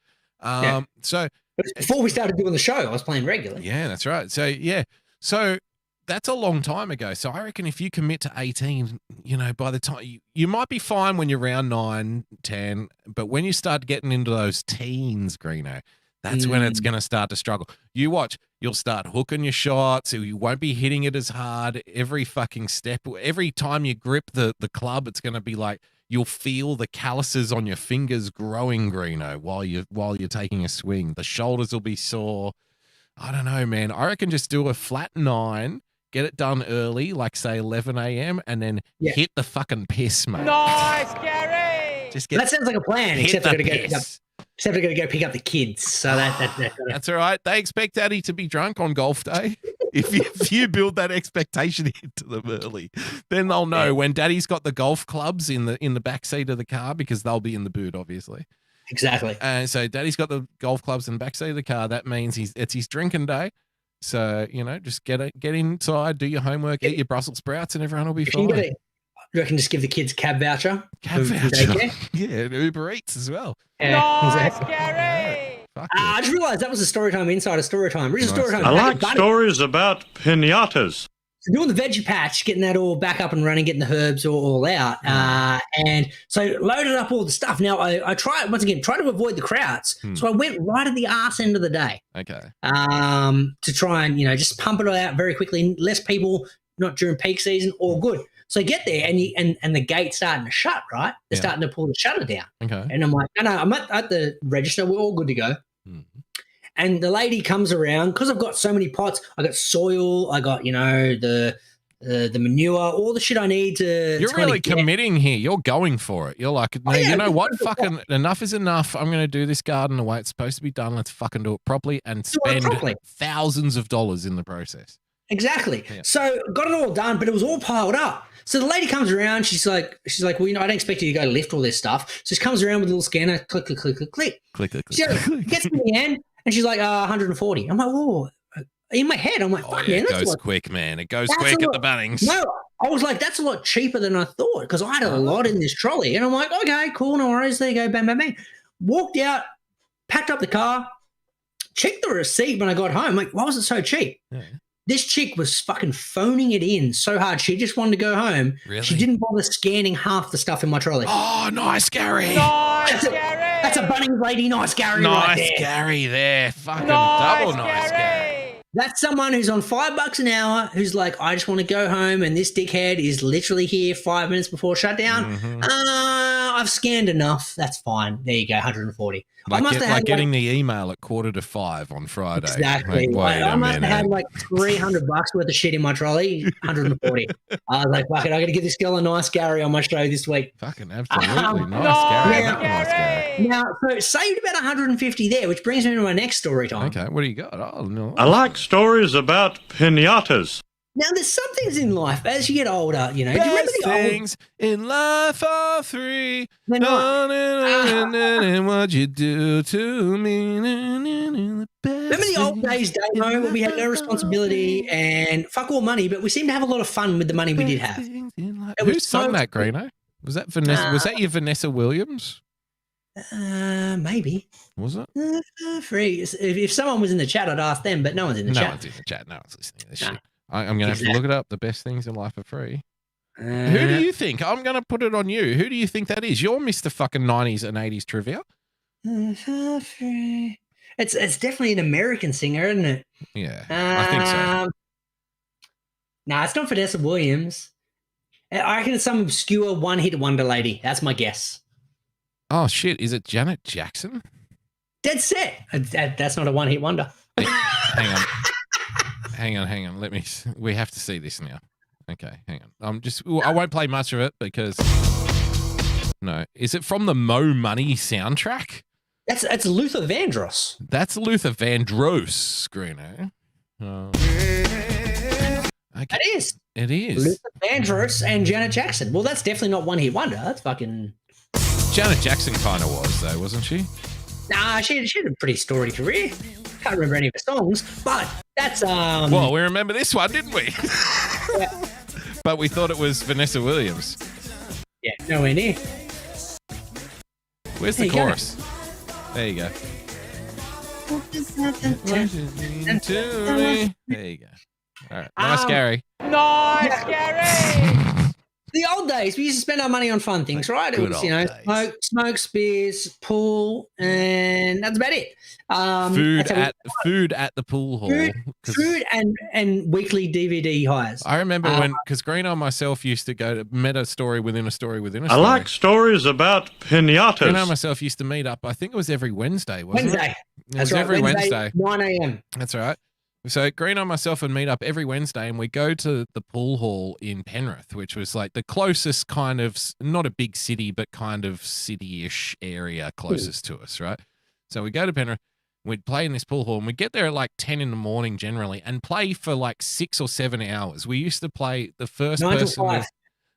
Speaker 6: So.
Speaker 1: Before we started doing the show, I was playing regularly.
Speaker 6: Yeah, that's right. So, yeah. So, that's a long time ago. So I reckon if you commit to 18, by the time you might be fine when you're around 9, 10, but when you start getting into those teens, Greeno, that's when it's going to start to struggle. You watch, you'll start hooking your shots. You won't be hitting it as hard every fucking step. Every time you grip the club, it's going to be like you'll feel the calluses on your fingers growing, Greeno, while you're taking a swing. The shoulders will be sore. I don't know, man. I reckon just do a flat 9, get it done early, like say 11 a.m., and then hit the fucking piss, mate.
Speaker 7: Nice, Gary.
Speaker 1: That sounds like a plan, except I've got to go pick up the kids. So
Speaker 6: that's all right. They expect Daddy to be drunk on golf day. If you build that expectation into them early, then they'll know when Daddy's got the golf clubs in the back seat of the car, because they'll be in the boot, obviously.
Speaker 1: Exactly.
Speaker 6: And so Daddy's got the golf clubs in the back seat of the car. That means it's his drinking day. So, just get inside, do your homework, eat your Brussels sprouts, and everyone will be fine.
Speaker 1: You reckon just give the kids cab voucher?
Speaker 6: Yeah, and Uber Eats as well.
Speaker 7: Nice, Gary.
Speaker 1: I just realised that was a Storytime inside of Storytime.
Speaker 8: I like stories about pinatas.
Speaker 1: So doing the veggie patch, getting that all back up and running, getting the herbs all out. And so loaded up all the stuff. Now, I try to avoid the crowds. So I went right at the arse end of the day.
Speaker 6: Okay.
Speaker 1: To try and, just pump it all out very quickly. Less people, not during peak season, all good. So I get there and the gate's starting to shut, right? They're starting to pull the shutter down.
Speaker 6: Okay.
Speaker 1: And I'm like, no, I'm at the register. We're all good to go. And the lady comes around, because I've got so many pots. I got soil. I got, the manure, all the shit I need to.
Speaker 6: You're really committing here. You're going for it. You're like, no, you know what? Fucking enough is enough. I'm going to do this garden the way it's supposed to be done. Let's fucking do it properly and spend thousands of dollars in the process.
Speaker 1: Exactly. Yeah. So got it all done, but it was all piled up. So the lady comes around. She's like, well, I don't expect you to go lift all this stuff. So she comes around with a little scanner, click, click, click, click, click.
Speaker 6: Click, click, click.
Speaker 1: She gets to the end, and she's like, 140. I'm like, whoa. In my head, I'm like, fuck, man,
Speaker 6: it goes quick, man. It goes quick at the Bunnings.
Speaker 1: No, I was like, that's a lot cheaper than I thought, because I had a lot in this trolley. And I'm like, okay, cool, no worries. There you go, bang, bang, bang. Walked out, packed up the car, checked the receipt when I got home. I'm like, why was it so cheap? Yeah. This chick was fucking phoning it in so hard. She just wanted to go home.
Speaker 6: Really?
Speaker 1: She didn't bother scanning half the stuff in my trolley.
Speaker 6: Oh, nice, Gary.
Speaker 7: Nice, Gary.
Speaker 1: That's a Bunnings lady. Nice, Gary.
Speaker 6: Nice,
Speaker 1: right there.
Speaker 6: Gary there. Fucking double nice, Gary.
Speaker 1: That's someone who's on $5 an hour, who's like, I just want to go home, and this dickhead is literally here 5 minutes before shutdown. I've scanned enough. That's fine. There you go, 140.
Speaker 6: Like getting the email at 4:45 on Friday.
Speaker 1: Exactly. I must have had like $300 worth of shit in my trolley, 140. I was like, fuck it, I got to give this girl a nice Gary on my show this week.
Speaker 6: Fucking absolutely. Nice Gary.
Speaker 1: Now, so saved about 150 there, which brings me to my next story time.
Speaker 6: Okay, what do you got? Oh, no.
Speaker 8: I like stories about pinatas.
Speaker 1: Now, there's some things in life as you get older, do you remember the
Speaker 6: things in life are free. And what you do to me.
Speaker 1: Remember the old days, Damo, when we had no responsibility and fuck all money, but we seemed to have a lot of fun with the money we did have.
Speaker 6: Who sung that, Greeno? Was that Vanessa? Was that your Vanessa Williams?
Speaker 1: Maybe.
Speaker 6: Was it?
Speaker 1: Free. If someone was in the chat, I'd ask them, but no one's in the chat.
Speaker 6: No one's in the chat. No one's listening to this shit. I'm going to have to look it up. The best things in life are free. Who do you think? I'm going to put it on you. Who do you think that is? You're Mr. fucking 90s and 80s trivia.
Speaker 1: It's definitely an American singer, isn't it?
Speaker 6: Yeah, I think so.
Speaker 1: Nah, it's not Vanessa Williams. I reckon it's some obscure one-hit wonder lady. That's my guess.
Speaker 6: Oh, shit. Is it Janet Jackson?
Speaker 1: Dead set. That's not a one-hit wonder.
Speaker 6: Hang on. We have to see this now. Okay, hang on. I won't play much of it because no. Is it from the Mo Money soundtrack?
Speaker 1: That's Luther Vandross.
Speaker 6: That's Luther Vandross, Greeno. Okay. It is.
Speaker 1: Luther Vandross and Janet Jackson. Well, that's definitely not one hit wonder. That's fucking.
Speaker 6: Janet Jackson kind of was though, wasn't she?
Speaker 1: Nah, she had a pretty storied career. Can't remember any of her songs, but that's
Speaker 6: Well, we remember this one, didn't we?
Speaker 1: Yeah.
Speaker 6: But we thought it was Vanessa Williams.
Speaker 1: Yeah, nowhere near.
Speaker 6: Where's the chorus? There you go. There you go. All right. Nice, Gary.
Speaker 7: Nice, Gary.
Speaker 1: the old days, we used to spend our money on fun things, right? It
Speaker 6: Good
Speaker 1: was,
Speaker 6: old days.
Speaker 1: smoke, beers, pool, and that's about it.
Speaker 6: Food at the pool hall.
Speaker 1: Food and weekly DVD hires.
Speaker 6: I remember because Greeno and myself used to go to meta story within a story within a story.
Speaker 8: I like stories about pinatas.
Speaker 6: Greeno and myself used to meet up. I think it was every Wednesday, wasn't it? It was every Wednesday.
Speaker 1: 9 a.m.
Speaker 6: That's right. So Greeno and myself would meet up every Wednesday, and we go to the pool hall in Penrith, which was like the closest kind of, not a big city, but kind of city-ish area closest to us, right? So we go to Penrith, we'd play in this pool hall, and we'd get there at like 10 in the morning generally and play for like 6 or 7 hours. We used to play the first
Speaker 1: 9
Speaker 6: person.
Speaker 1: till 5.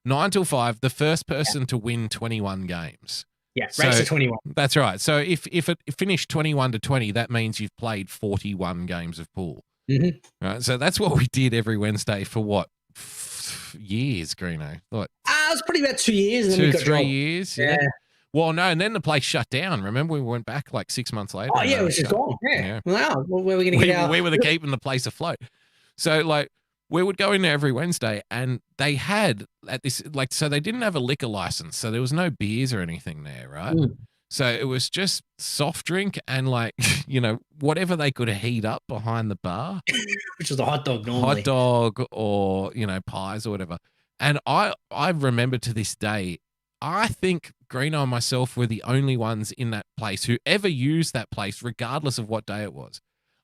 Speaker 6: 9 till 5, the first person to win 21 games.
Speaker 1: Yeah, race to 21.
Speaker 6: That's right. So if it finished 21-20, that means you've played 41 games of pool.
Speaker 1: Mm-hmm.
Speaker 6: Right. So that's what we did every Wednesday for what? Years, Greeno? What?
Speaker 1: It was probably about 2 years. And then we got
Speaker 6: 3
Speaker 1: dropped.
Speaker 6: years? Yeah. Well, no, and then the place shut down. Remember, we went back like 6 months later.
Speaker 1: Oh, yeah, it was just gone. Yeah. Wow. Well, where are we going to get out?
Speaker 6: We were keeping the place afloat. So, like, we would go in there every Wednesday, and they had at this, like, so they didn't have a liquor license, so there was no beers or anything there, right? So it was just soft drink and, like, you know, whatever they could heat up behind the bar.
Speaker 1: Which was a hot dog normally.
Speaker 6: Hot dog or, you know, pies or whatever. And I remember to this day, I think Greeno and myself were the only ones in that place who ever used that place, regardless of what day it was.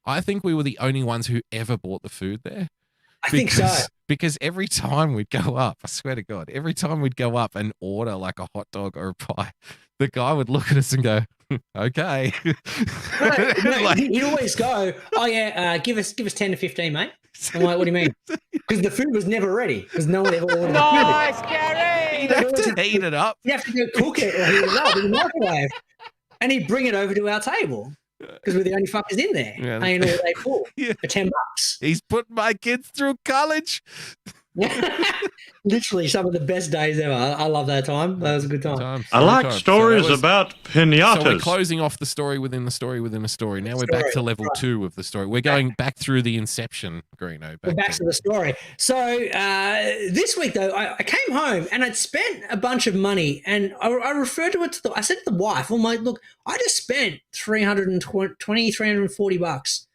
Speaker 6: I think we were the only ones who ever bought the food there.
Speaker 1: I think so.
Speaker 6: Because every time we'd go up, I swear to God, every time we'd go up and order like a hot dog or a pie, the guy would look at us and go, okay.
Speaker 1: No, he'd always go, oh, yeah, give us 10 to 15, mate. I'm like, what do you mean? Because the food was never ready because no one ever ordered the food.
Speaker 7: Nice, Gary!
Speaker 6: You'd have to heat it up.
Speaker 1: You have to go cook it or heat it up in the microwave. And he'd bring it over to our table because we're the only fuckers in there paying all day for $10.
Speaker 6: He's put my kids through college.
Speaker 1: Literally some of the best days ever. I love that time. That was a good time.
Speaker 8: I like stories about pinatas.
Speaker 6: So we're closing off the story within the story within a story. Now we're back to level 2 of the story. We're going back through the inception, Greeno.
Speaker 1: We're back to the story. So this week, though, I came home and I'd spent a bunch of money, and I referred to it I said to the wife, I'm like, look, I just spent $340.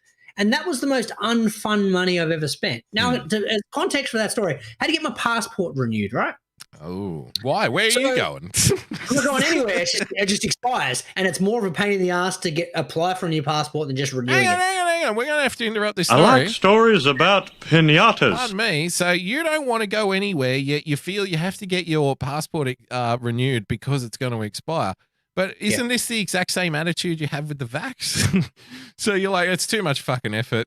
Speaker 1: And that was the most unfun money I've ever spent. Now, as context for that story, I had to get my passport renewed, right?
Speaker 6: Oh, why? Where are you going?
Speaker 1: I'm not going anywhere. It just expires, and it's more of a pain in the ass to apply for a new passport than just renewing it.
Speaker 6: Hang on. We're going to have to interrupt this story.
Speaker 8: I like stories about pinatas.
Speaker 6: Pardon me. So you don't want to go anywhere, yet you feel you have to get your passport renewed because it's going to expire. But isn't this the exact same attitude you have with the vax? So you're like, it's too much fucking effort.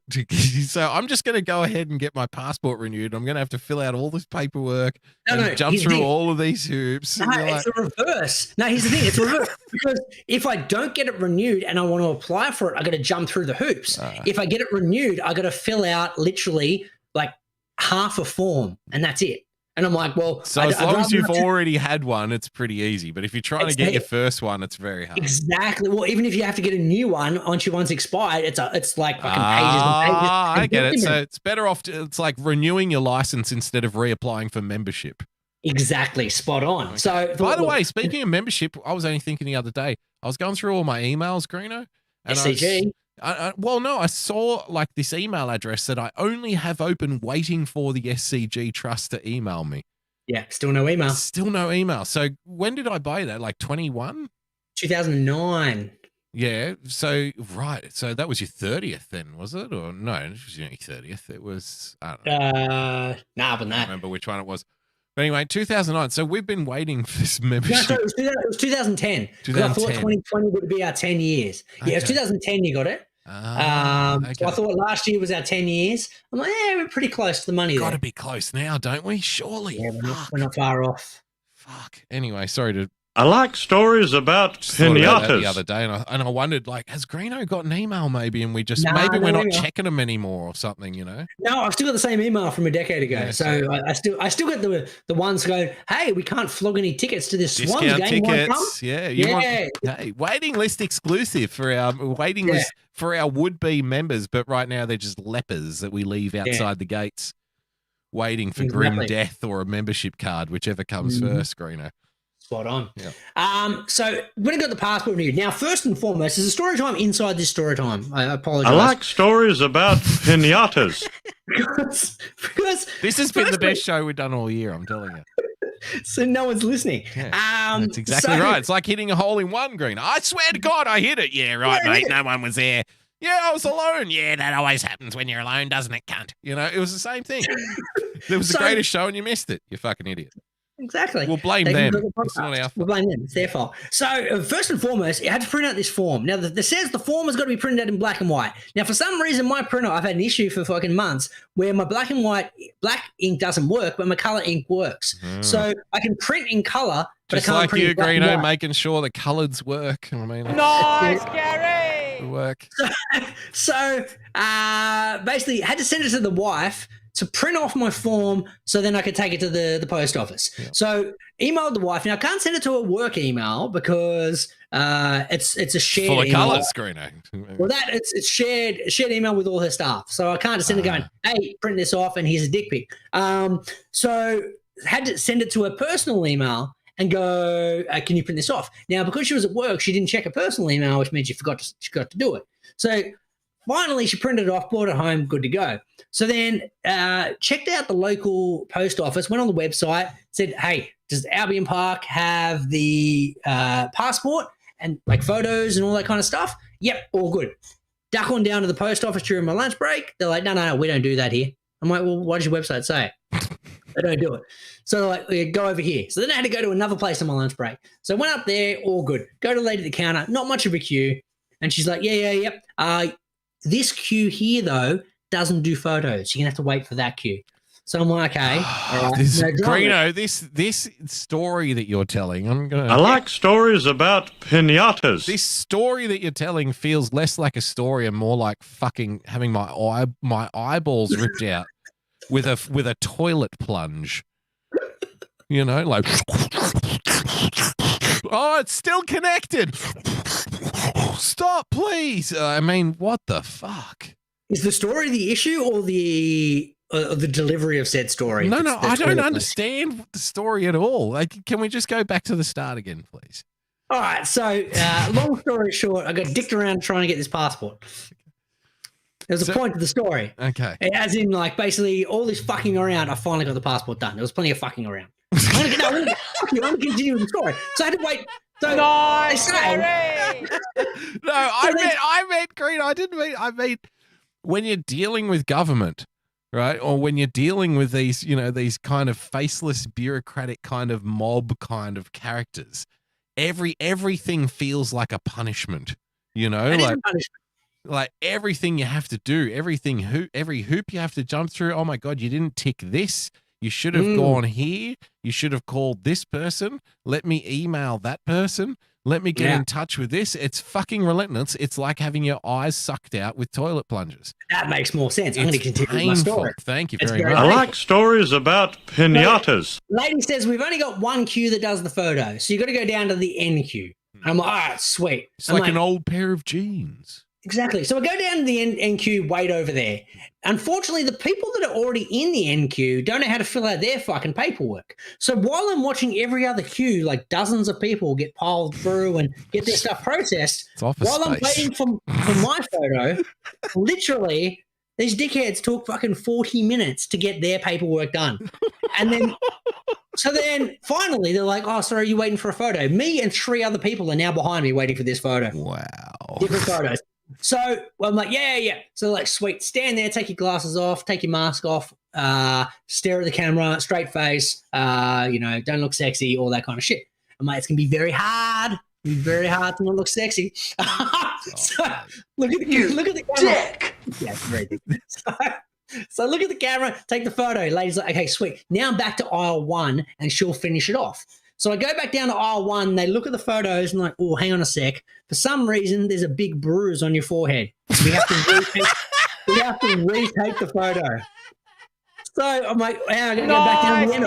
Speaker 6: So I'm just going to go ahead and get my passport renewed. I'm going to have to fill out all this paperwork and jump through all of these hoops.
Speaker 1: No, it's the reverse. No, here's the thing. It's reverse. Because if I don't get it renewed and I want to apply for it, I got to jump through the hoops. If I get it renewed, I got to fill out literally like half a form, and that's it. And I'm like, well,
Speaker 6: so as long as you've already had one, it's pretty easy. But if you're trying to get your first one, it's very hard.
Speaker 1: Exactly. Well, even if you have to get a new one, once expired, it's like fucking pages and pages.
Speaker 6: I get it. So it's better off. It's like renewing your license instead of reapplying for membership.
Speaker 1: Exactly. Spot on. Okay. So,
Speaker 6: by the way, speaking of membership, I was only thinking the other day, I was going through all my emails, Greeno.
Speaker 1: SCG.
Speaker 6: I saw like this email address that I only have open waiting for the SCG Trust to email me.
Speaker 1: Yeah, still no email.
Speaker 6: Still no email. So when did I buy that? Like 21?
Speaker 1: 2009.
Speaker 6: Yeah. So, right. So that was your 30th then, was it? Or no, it was your 30th. It was, I don't know.
Speaker 1: Nah, but
Speaker 6: I don't remember which one it was. But anyway, 2009. So we've been waiting for this membership.
Speaker 1: No, it was 2010.
Speaker 6: 2010.
Speaker 1: I thought 2020 would be our 10 years. Yeah, it was 2010 you got it. So I thought last year was our 10 years. I'm like, yeah, we're pretty close to the money.
Speaker 6: Got to be close now, don't we? Surely.
Speaker 1: Yeah, we're not far off.
Speaker 6: Fuck. Anyway, sorry to.
Speaker 8: I like stories about pinatas.
Speaker 6: The other day, and I wondered, like, has Greeno got an email maybe, and maybe we're not checking them anymore or something, you know?
Speaker 1: No, I've still got the same email from a decade ago.
Speaker 6: Yeah,
Speaker 1: so I still got the ones going, hey, we can't flog any tickets to this Swans
Speaker 6: discount
Speaker 1: game.
Speaker 6: Tickets, hey, waiting list exclusive for our waiting list for our would-be members, but right now they're just lepers that we leave outside the gates. waiting for grim death or a membership card, whichever comes first, Greeno.
Speaker 1: Spot on.
Speaker 6: Yeah.
Speaker 1: So when I got the passport renewed, now first and foremost, there's a story time inside this story time. I apologize.
Speaker 8: I like stories about pinatas.
Speaker 1: because
Speaker 6: this has been the best show we've done all year, I'm telling you.
Speaker 1: So no one's listening.
Speaker 6: Yeah, that's exactly right. It's like hitting a hole in one, Green. I swear to God, I hit it. Yeah, right, mate. No one was there. Yeah, I was alone. Yeah, that always happens when you're alone, doesn't it, cunt? You know, it was the same thing. There was the greatest show and you missed it. You fucking idiot.
Speaker 1: Exactly.
Speaker 6: We'll blame them. It's not our fault.
Speaker 1: We'll blame them. It's their fault. So first and foremost, you had to print out this form. Now, it says the form has got to be printed out in black and white. Now, for some reason, my printer, I've had an issue for fucking months where my black ink doesn't work, but my color ink works. So I can print in color, but
Speaker 6: just
Speaker 1: I can't
Speaker 6: like
Speaker 1: print
Speaker 6: you,
Speaker 1: in black and
Speaker 6: Greeno,
Speaker 1: white.
Speaker 6: making sure the colors work. I mean,
Speaker 7: Nice, Gary.
Speaker 6: work.
Speaker 1: So basically, had to send it to the wife to print off my form so then I could take it to the post office. Yep. So emailed the wife. Now I can't send it to a work email because it's a shared
Speaker 6: full of
Speaker 1: email.
Speaker 6: colours, Greeno.
Speaker 1: Well, it's shared email with all her staff. So I can't just send it going, hey, print this off and here's a dick pic. So had to send it to her personal email and go, can you print this off? Now, because she was at work, she didn't check her personal email, which means she forgot to do it. So finally, she printed it off, brought it home, good to go. So then checked out the local post office, went on the website, said, hey, does Albion Park have the passport and like photos and all that kind of stuff? Yep, all good. Duck on down to the post office during my lunch break. They're like, no, we don't do that here. I'm like, well, what does your website say? They don't do it. So like, go over here. So then I had to go to another place on my lunch break. So I went up there, all good. Go to the lady at the counter, not much of a queue. And she's like, yep. This queue here, though, doesn't do photos. You're going to have to wait for that queue. So I'm like, okay. All right,
Speaker 6: Greeno, this story that you're telling,
Speaker 8: I like stories about pinatas.
Speaker 6: This story that you're telling feels less like a story and more like fucking having my eyeballs ripped out with a toilet plunge. You know, like, oh, it's still connected. Stop, please. I mean, what the fuck?
Speaker 1: Is the story the issue or the delivery of said story?
Speaker 6: No, I don't understand the story at all. Like, can we just go back to the start again, please?
Speaker 1: All right. So, long story short, I got dicked around trying to get this passport. There's a point to the story.
Speaker 6: Okay.
Speaker 1: As in, like, basically all this fucking around, I finally got the passport done. There was plenty of fucking around. I'm going to continue with the story. So I had to wait. So
Speaker 7: nice, Gary.
Speaker 6: No, I meant Green. I mean when you're dealing with government, right? Or when you're dealing with these, these kind of faceless, bureaucratic kind of mob kind of characters, everything feels like a punishment, like everything you have to do, every hoop you have to jump through. Oh my God, you didn't tick this. You should have gone here. You should have called this person. Let me email that person. Let me get in touch with this. It's fucking relentless. It's like having your eyes sucked out with toilet plungers.
Speaker 1: That makes more sense. I'm going to continue my story.
Speaker 6: Thank you very much.
Speaker 8: I like stories about pinatas.
Speaker 1: Lady says we've only got one queue that does the photo, so you've got to go down to the end queue. I'm like, all right, sweet.
Speaker 6: It's like an old pair of jeans.
Speaker 1: Exactly. So I go down to the end queue, wait over there. Unfortunately, the people that are already in the end queue don't know how to fill out their fucking paperwork. So while I'm watching every other queue, like dozens of people get piled through and get their stuff processed, while I'm waiting for my photo, literally, these dickheads took fucking 40 minutes to get their paperwork done. And then, so then finally they're like, oh, sorry, you're waiting for a photo. Me and 3 other people are now behind me waiting for this photo.
Speaker 6: Wow.
Speaker 1: Different photos. So I'm like, yeah. So like, sweet, stand there, take your glasses off, take your mask off, stare at the camera, straight face, don't look sexy, all that kind of shit. I'm like, it's going to be very hard. It's very hard to not look sexy. So look at the camera. Dick. Yeah, it's very dick. So look at the camera, take the photo. Lady's like, okay, sweet. Now I'm back to aisle 1 and she'll finish it off. So I go back down to aisle 1, they look at the photos and like, oh, hang on a sec. For some reason, there's a big bruise on your forehead. We have to retake the photo. So I'm like, wow, I'm going to go back down to the end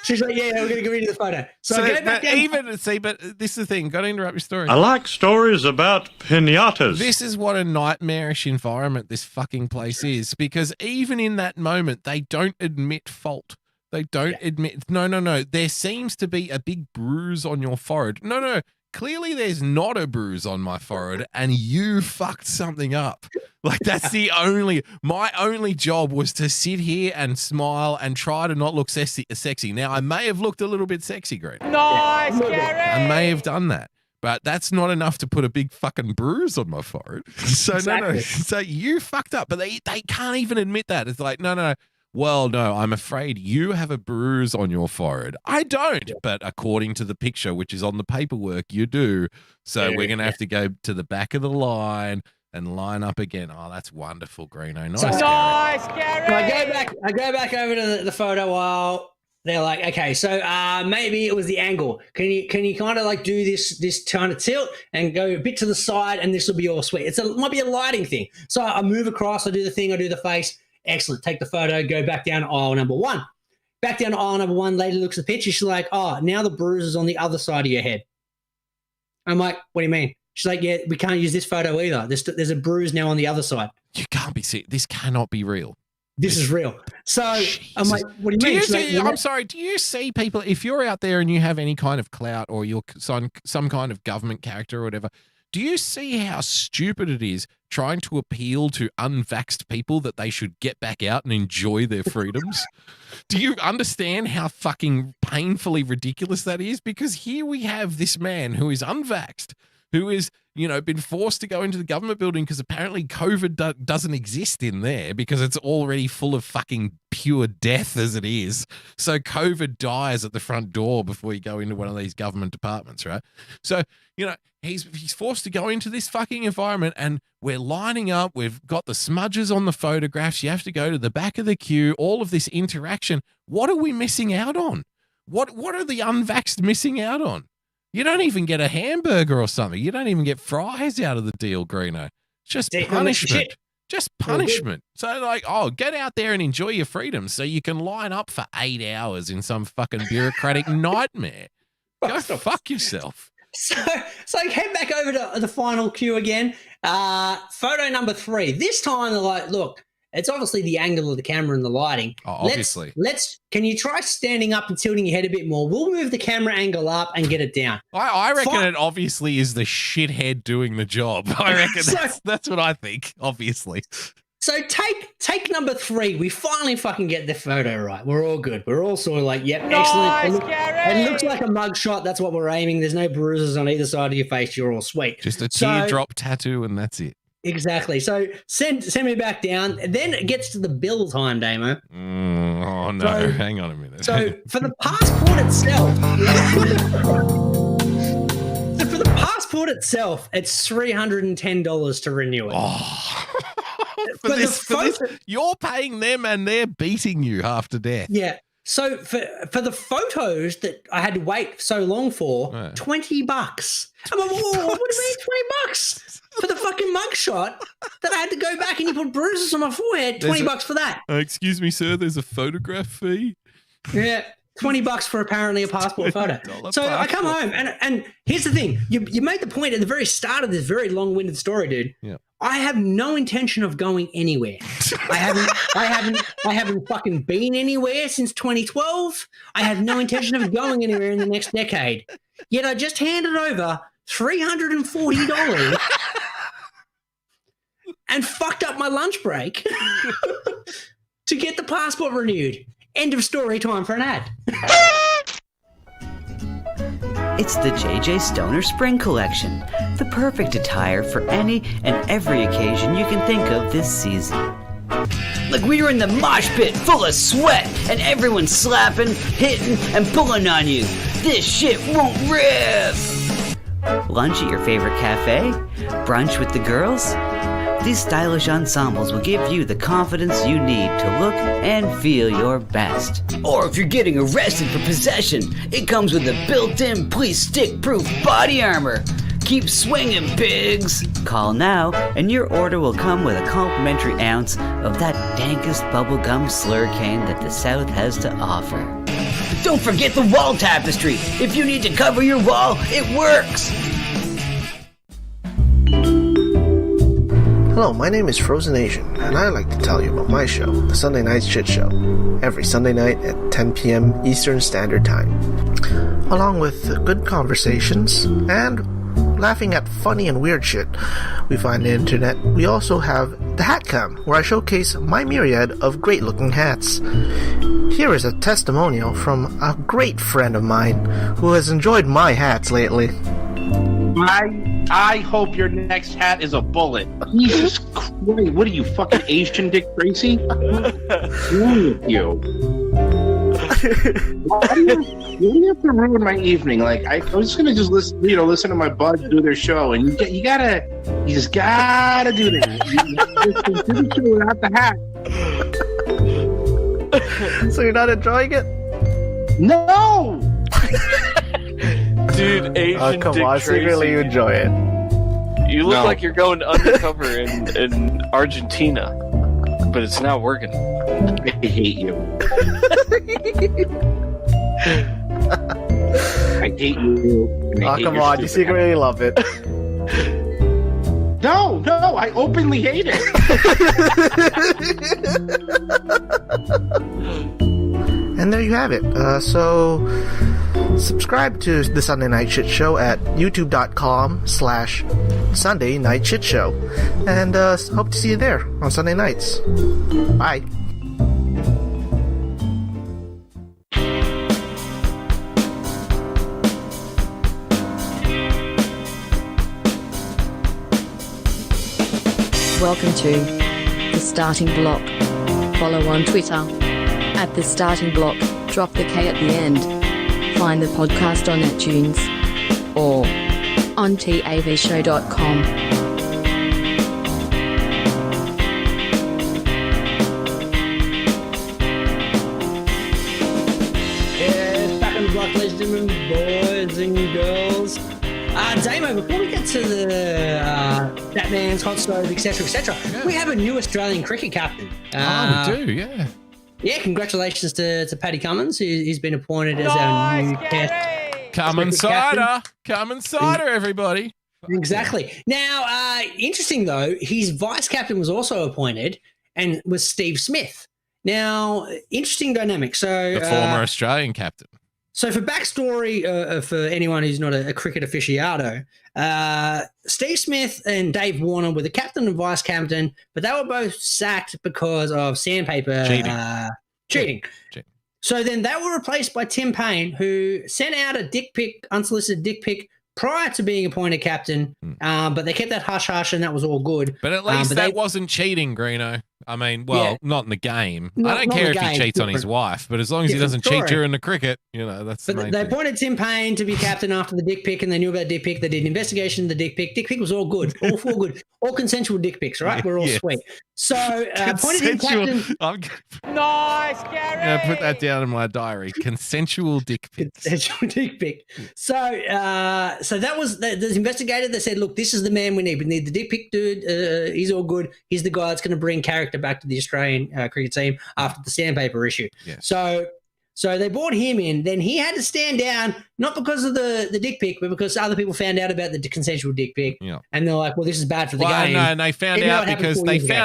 Speaker 1: She's like, yeah, we're going to get rid of the photo. So go back down.
Speaker 6: But this is the thing. Got to interrupt your story.
Speaker 8: I like stories about pinatas.
Speaker 6: This is what a nightmarish environment this fucking place is, because even in that moment, they don't admit fault. They don't admit, no. There seems to be a big bruise on your forehead. No. Clearly there's not a bruise on my forehead and you fucked something up. Like that's my only job was to sit here and smile and try to not look sexy. Now I may have looked a little bit sexy, Green.
Speaker 7: Nice, Gary.
Speaker 6: I may have done that, but that's not enough to put a big fucking bruise on my forehead. So
Speaker 1: Exactly.
Speaker 6: no. So you fucked up, but they can't even admit that. It's like, no. Well, no, I'm afraid you have a bruise on your forehead. I don't, but according to the picture, which is on the paperwork, you do. So we're going to have to go to the back of the line and line up again. Oh, that's wonderful, Greeno. Nice,
Speaker 7: Gary.
Speaker 1: So I go back over to the photo while they're like, okay, so maybe it was the angle. Can you kind of like do this kind of tilt and go a bit to the side, and this will be all sweet. It might be a lighting thing. So I move across, I do the thing, I do the face. Excellent. Take the photo, go back down to aisle number 1. Back down to aisle number 1, lady looks at the picture. She's like, oh, now the bruise is on the other side of your head. I'm like, what do you mean? She's like, yeah, we can't use this photo either. There's a bruise now on the other side.
Speaker 6: You can't be serious. This cannot be real.
Speaker 1: This is real. So Jesus. I'm like, what do you mean?
Speaker 6: I'm sorry. Do you see people, if you're out there and you have any kind of clout or you're some kind of government character or whatever, do you see how stupid it is trying to appeal to unvaxxed people that they should get back out and enjoy their freedoms? Do you understand how fucking painfully ridiculous that is? Because here we have this man who is unvaxxed, who is, been forced to go into the government building because apparently COVID doesn't exist in there because it's already full of fucking pure death as it is. So COVID dies at the front door before you go into one of these government departments, right? So, he's forced to go into this fucking environment and we're lining up. We've got the smudges on the photographs. You have to go to the back of the queue, all of this interaction. What are we missing out on? What are the unvaxxed missing out on? You don't even get a hamburger or something. You don't even get fries out of the deal, Greeno. It's just punishment. Just punishment. So like, get out there and enjoy your freedom so you can line up for 8 hours in some fucking bureaucratic nightmare. Go fuck yourself.
Speaker 1: So head back over to the final queue again. Photo number 3. This time they're like, look, it's obviously the angle of the camera and the lighting.
Speaker 6: Oh, obviously.
Speaker 1: Can you try standing up and tilting your head a bit more? We'll move the camera angle up and get it down.
Speaker 6: I reckon it obviously is the shithead doing the job. I reckon that's what I think, obviously.
Speaker 1: So take number 3. We finally fucking get the photo right. We're all good. We're all sort of like, yep, excellent. It looks like a mug shot. That's what we're aiming. There's no bruises on either side of your face. You're all sweet.
Speaker 6: Just a teardrop tattoo and that's it.
Speaker 1: Exactly. So send me back down. Then it gets to the bill time, Damo.
Speaker 6: Oh no! So, hang on a minute.
Speaker 1: So for the passport itself, it's $310 to renew it.
Speaker 6: Oh. for this, you're paying them and they're beating you half to death.
Speaker 1: Yeah. So for the photos that I had to wait so long for, $20. I'm like, whoa, what do you mean $20? For the fucking mugshot that I had to go back and you put bruises on my forehead, $20 for that.
Speaker 6: Excuse me, sir, there's a photograph fee.
Speaker 1: Yeah, $20 for apparently a passport photo. So I come home and here's the thing. You made the point at the very start of this very long-winded story, dude.
Speaker 6: Yeah.
Speaker 1: I have no intention of going anywhere. I haven't fucking been anywhere since 2012. I have no intention of going anywhere in the next decade. Yet I just handed over $340 and fucked up my lunch break to get the passport renewed. End of story. Time for an ad.
Speaker 5: It's the JJ Stoner Spring Collection, the perfect attire for any and every occasion you can think of this season. Like when you're in the mosh pit full of sweat and everyone's slapping, hitting, and pulling on you. This shit won't rip! Lunch at your favorite cafe? Brunch with the girls? These stylish ensembles will give you the confidence you need to look and feel your best. Or if you're getting arrested for possession, it comes with a built-in police stick-proof body armor. Keep swinging, pigs! Call now, and your order will come with a complimentary ounce of that dankest bubblegum slurricane that the South has to offer. Don't forget the wall tapestry. If you need to cover your wall, it works.
Speaker 10: Hello, my name is Frozen Asian, and I'd like to tell you about my show, The Sunday Night Shit Show, every Sunday night at 10 p.m. Eastern Standard Time. Along with good conversations and laughing at funny and weird shit we find on the internet, we also have the Hat Cam, where I showcase my myriad of great-looking hats. Here is a testimonial from a great friend of mine who has enjoyed my hats lately.
Speaker 11: I hope your next hat is a bullet. Jesus Christ, what are you, fucking Asian Dick Tracy? What's wrong with you? Why do you have to ruin my evening? Like, I was just gonna listen to my buds do their show, and you just gotta do that. You do the show without the hat.
Speaker 10: So you're not enjoying it?
Speaker 11: No!
Speaker 12: Dude, Asian
Speaker 10: come
Speaker 12: Dick
Speaker 10: on,
Speaker 12: Tracy.
Speaker 10: secretly you enjoy it.
Speaker 12: You look like you're going undercover in Argentina, but it's not working.
Speaker 11: I hate you. I hate you.
Speaker 10: Oh, come on, you secretly love it.
Speaker 11: No, I openly hate it.
Speaker 10: And there you have it. So subscribe to the Sunday Night Shit Show at youtube.com/Sunday Night Shit Show. And hope to see you there on Sunday nights. Bye.
Speaker 2: Welcome to The Starting Block. Follow on Twitter at The Starting Block. Drop the K at the end. Find the podcast on iTunes or on tavshow.com.
Speaker 1: Yeah, back on the block, ladies and gentlemen, boys and girls. Damo, before we get to the Batman's hot stove, etc., we have a new Australian cricket captain.
Speaker 6: We do, yeah.
Speaker 1: Yeah, congratulations to Paddy Cummins, who's been appointed as our new test.
Speaker 6: Come cider, everybody.
Speaker 1: Exactly. Now, interesting though, his vice captain was also appointed and was Steve Smith. Now, interesting dynamic. So
Speaker 6: The former Australian captain.
Speaker 1: So for backstory, for anyone who's not a cricket aficionado, Steve Smith and Dave Warner were the captain and vice captain, but they were both sacked because of sandpaper cheating. So then they were replaced by Tim Payne, who sent out a unsolicited dick pic prior to being appointed captain, but they kept that hush-hush and that was all good.
Speaker 6: But at least that wasn't cheating, Greeno. I mean, not in the game. I don't care if he cheats on his wife, but as long as he doesn't cheat during the cricket, that's the main
Speaker 1: they
Speaker 6: thing.
Speaker 1: appointed Tim Payne to be captain after the dick pic, and they knew about dick pic. They did an investigation of the dick pic. Dick pic was all good, all four good, all consensual dick pics, right? We're all sweet. So appointed him captain.
Speaker 7: Nice, Gary.
Speaker 6: I'm gonna put that down in my diary. Consensual dick pics.
Speaker 1: Consensual dick pic. So that was the investigator. They said, look, this is the man we need. We need the dick pic dude. He's all good. He's the guy that's going to bring character back to the Australian cricket team after the sandpaper issue. Yeah. So they brought him in. Then he had to stand down, not because of the dick pic, but because other people found out about the consensual dick pic. Yeah. And they're like, well, this is bad for the game.
Speaker 6: No, and they found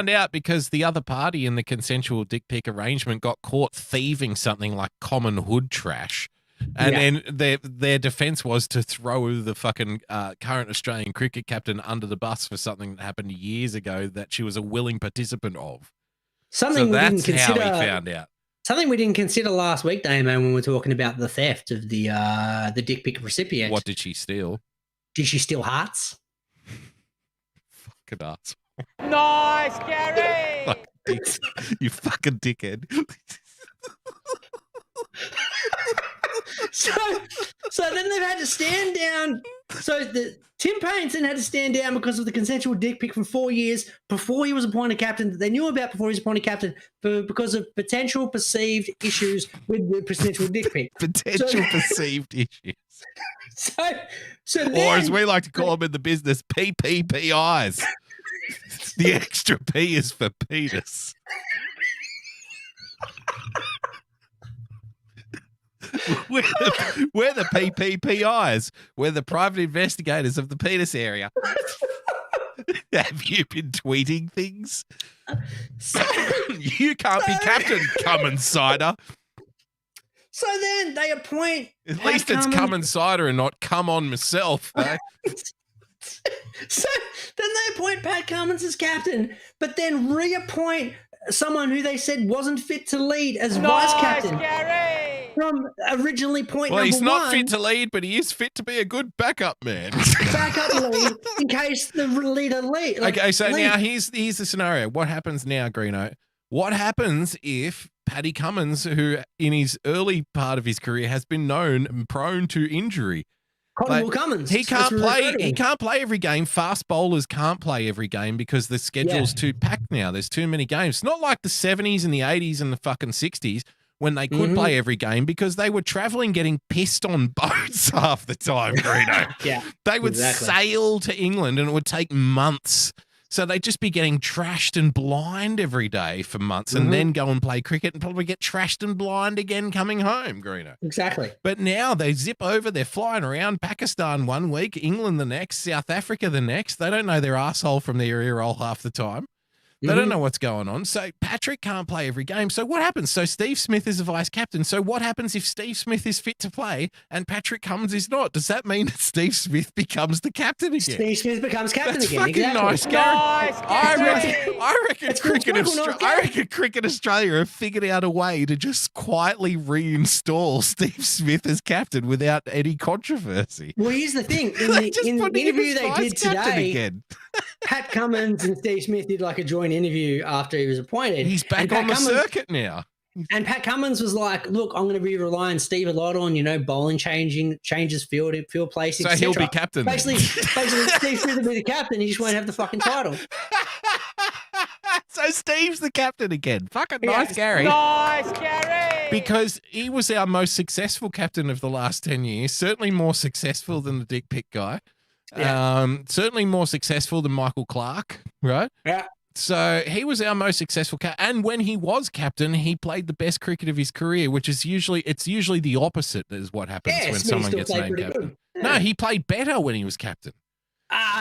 Speaker 6: out because the other party in the consensual dick pic arrangement got caught thieving something like common hood trash. And then their defense was to throw the fucking current Australian cricket captain under the bus for something that happened years ago that she was a willing participant of. That's how he found out.
Speaker 1: Something we didn't consider last week, Damo, when we were talking about the theft of the dick pic recipient.
Speaker 6: What did she steal?
Speaker 1: Did she steal hearts?
Speaker 6: Fucking ass.
Speaker 7: Nice, Gary.
Speaker 6: You fucking dickhead.
Speaker 1: So then they've had to stand down. So Tim Payne then had to stand down because of the consensual dick pic from 4 years before he was appointed captain that they knew about before he was appointed captain because of potential perceived issues with the consensual dick pic.
Speaker 6: Perceived issues.
Speaker 1: So
Speaker 6: or as we like to call them in the business, PPPIs. The extra P is for penis. We're the PPPIs. We're the private investigators of the penis area. Have you been tweeting things? You can't be captain, Cummins Cider.
Speaker 1: So then they appoint.
Speaker 6: At least it's Cummins Cider and not come on myself. Eh?
Speaker 1: So then they appoint Pat Cummins as captain, but then reappoint someone who they said wasn't fit to lead as vice captain.
Speaker 7: Gary!
Speaker 1: From originally point
Speaker 6: well,
Speaker 1: number
Speaker 6: he's not
Speaker 1: one,
Speaker 6: fit to lead, but he is fit to be a good backup man.
Speaker 1: backup lead in case the leader lead.
Speaker 6: Okay, so now here's the scenario. What happens now, Greeno? What happens if Paddy Cummins, who in his early part of his career has been known and prone to injury,
Speaker 1: Cottonwool Cummins,
Speaker 6: he can't play. He can't play every game. Fast bowlers can't play every game because the schedule's too packed now. There's too many games. It's not like the 70s and the 80s and the fucking 60s when they could play every game because they were traveling, getting pissed on boats half the time. Greeno.
Speaker 1: Yeah,
Speaker 6: they would sail to England and it would take months. So they'd just be getting trashed and blind every day for months and then go and play cricket and probably get trashed and blind again coming home, Greeno.
Speaker 1: Exactly.
Speaker 6: But now they zip over, they're flying around Pakistan one week, England the next, South Africa the next. They don't know their arsehole from their ear roll half the time. They don't know what's going on. So Patrick can't play every game. So what happens? So Steve Smith is a vice captain. So what happens if Steve Smith is fit to play and Patrick Cummins is not? Does that mean that Steve Smith becomes the captain again?
Speaker 1: Steve Smith becomes captain
Speaker 6: That's
Speaker 1: again.
Speaker 6: Fucking
Speaker 1: exactly.
Speaker 6: nice, Gary. I reckon Cricket Australia have figured out a way to just quietly reinstall Steve Smith as captain without any controversy.
Speaker 1: Well, here's the thing. In the interview they did today, Pat Cummins and Steve Smith did like a joint interview after he was appointed.
Speaker 6: He's back on the circuit now.
Speaker 1: And Pat Cummins was like, look, I'm going to be relying Steve a lot on, bowling changes, field placing,
Speaker 6: so he'll be captain.
Speaker 1: Basically, Steve Smith will be the captain. He just won't have the fucking title.
Speaker 6: So Steve's the captain again. Fucking nice, Gary.
Speaker 7: Nice, Gary!
Speaker 6: Because he was our most successful captain of the last 10 years. Certainly more successful than the dick pic guy. Yeah. Certainly more successful than Michael Clark, right?
Speaker 1: Yeah.
Speaker 6: So he was our most successful captain. And when he was captain, he played the best cricket of his career, which is usually the opposite is what happens when someone gets named captain. Yeah. No, he played better when he was captain.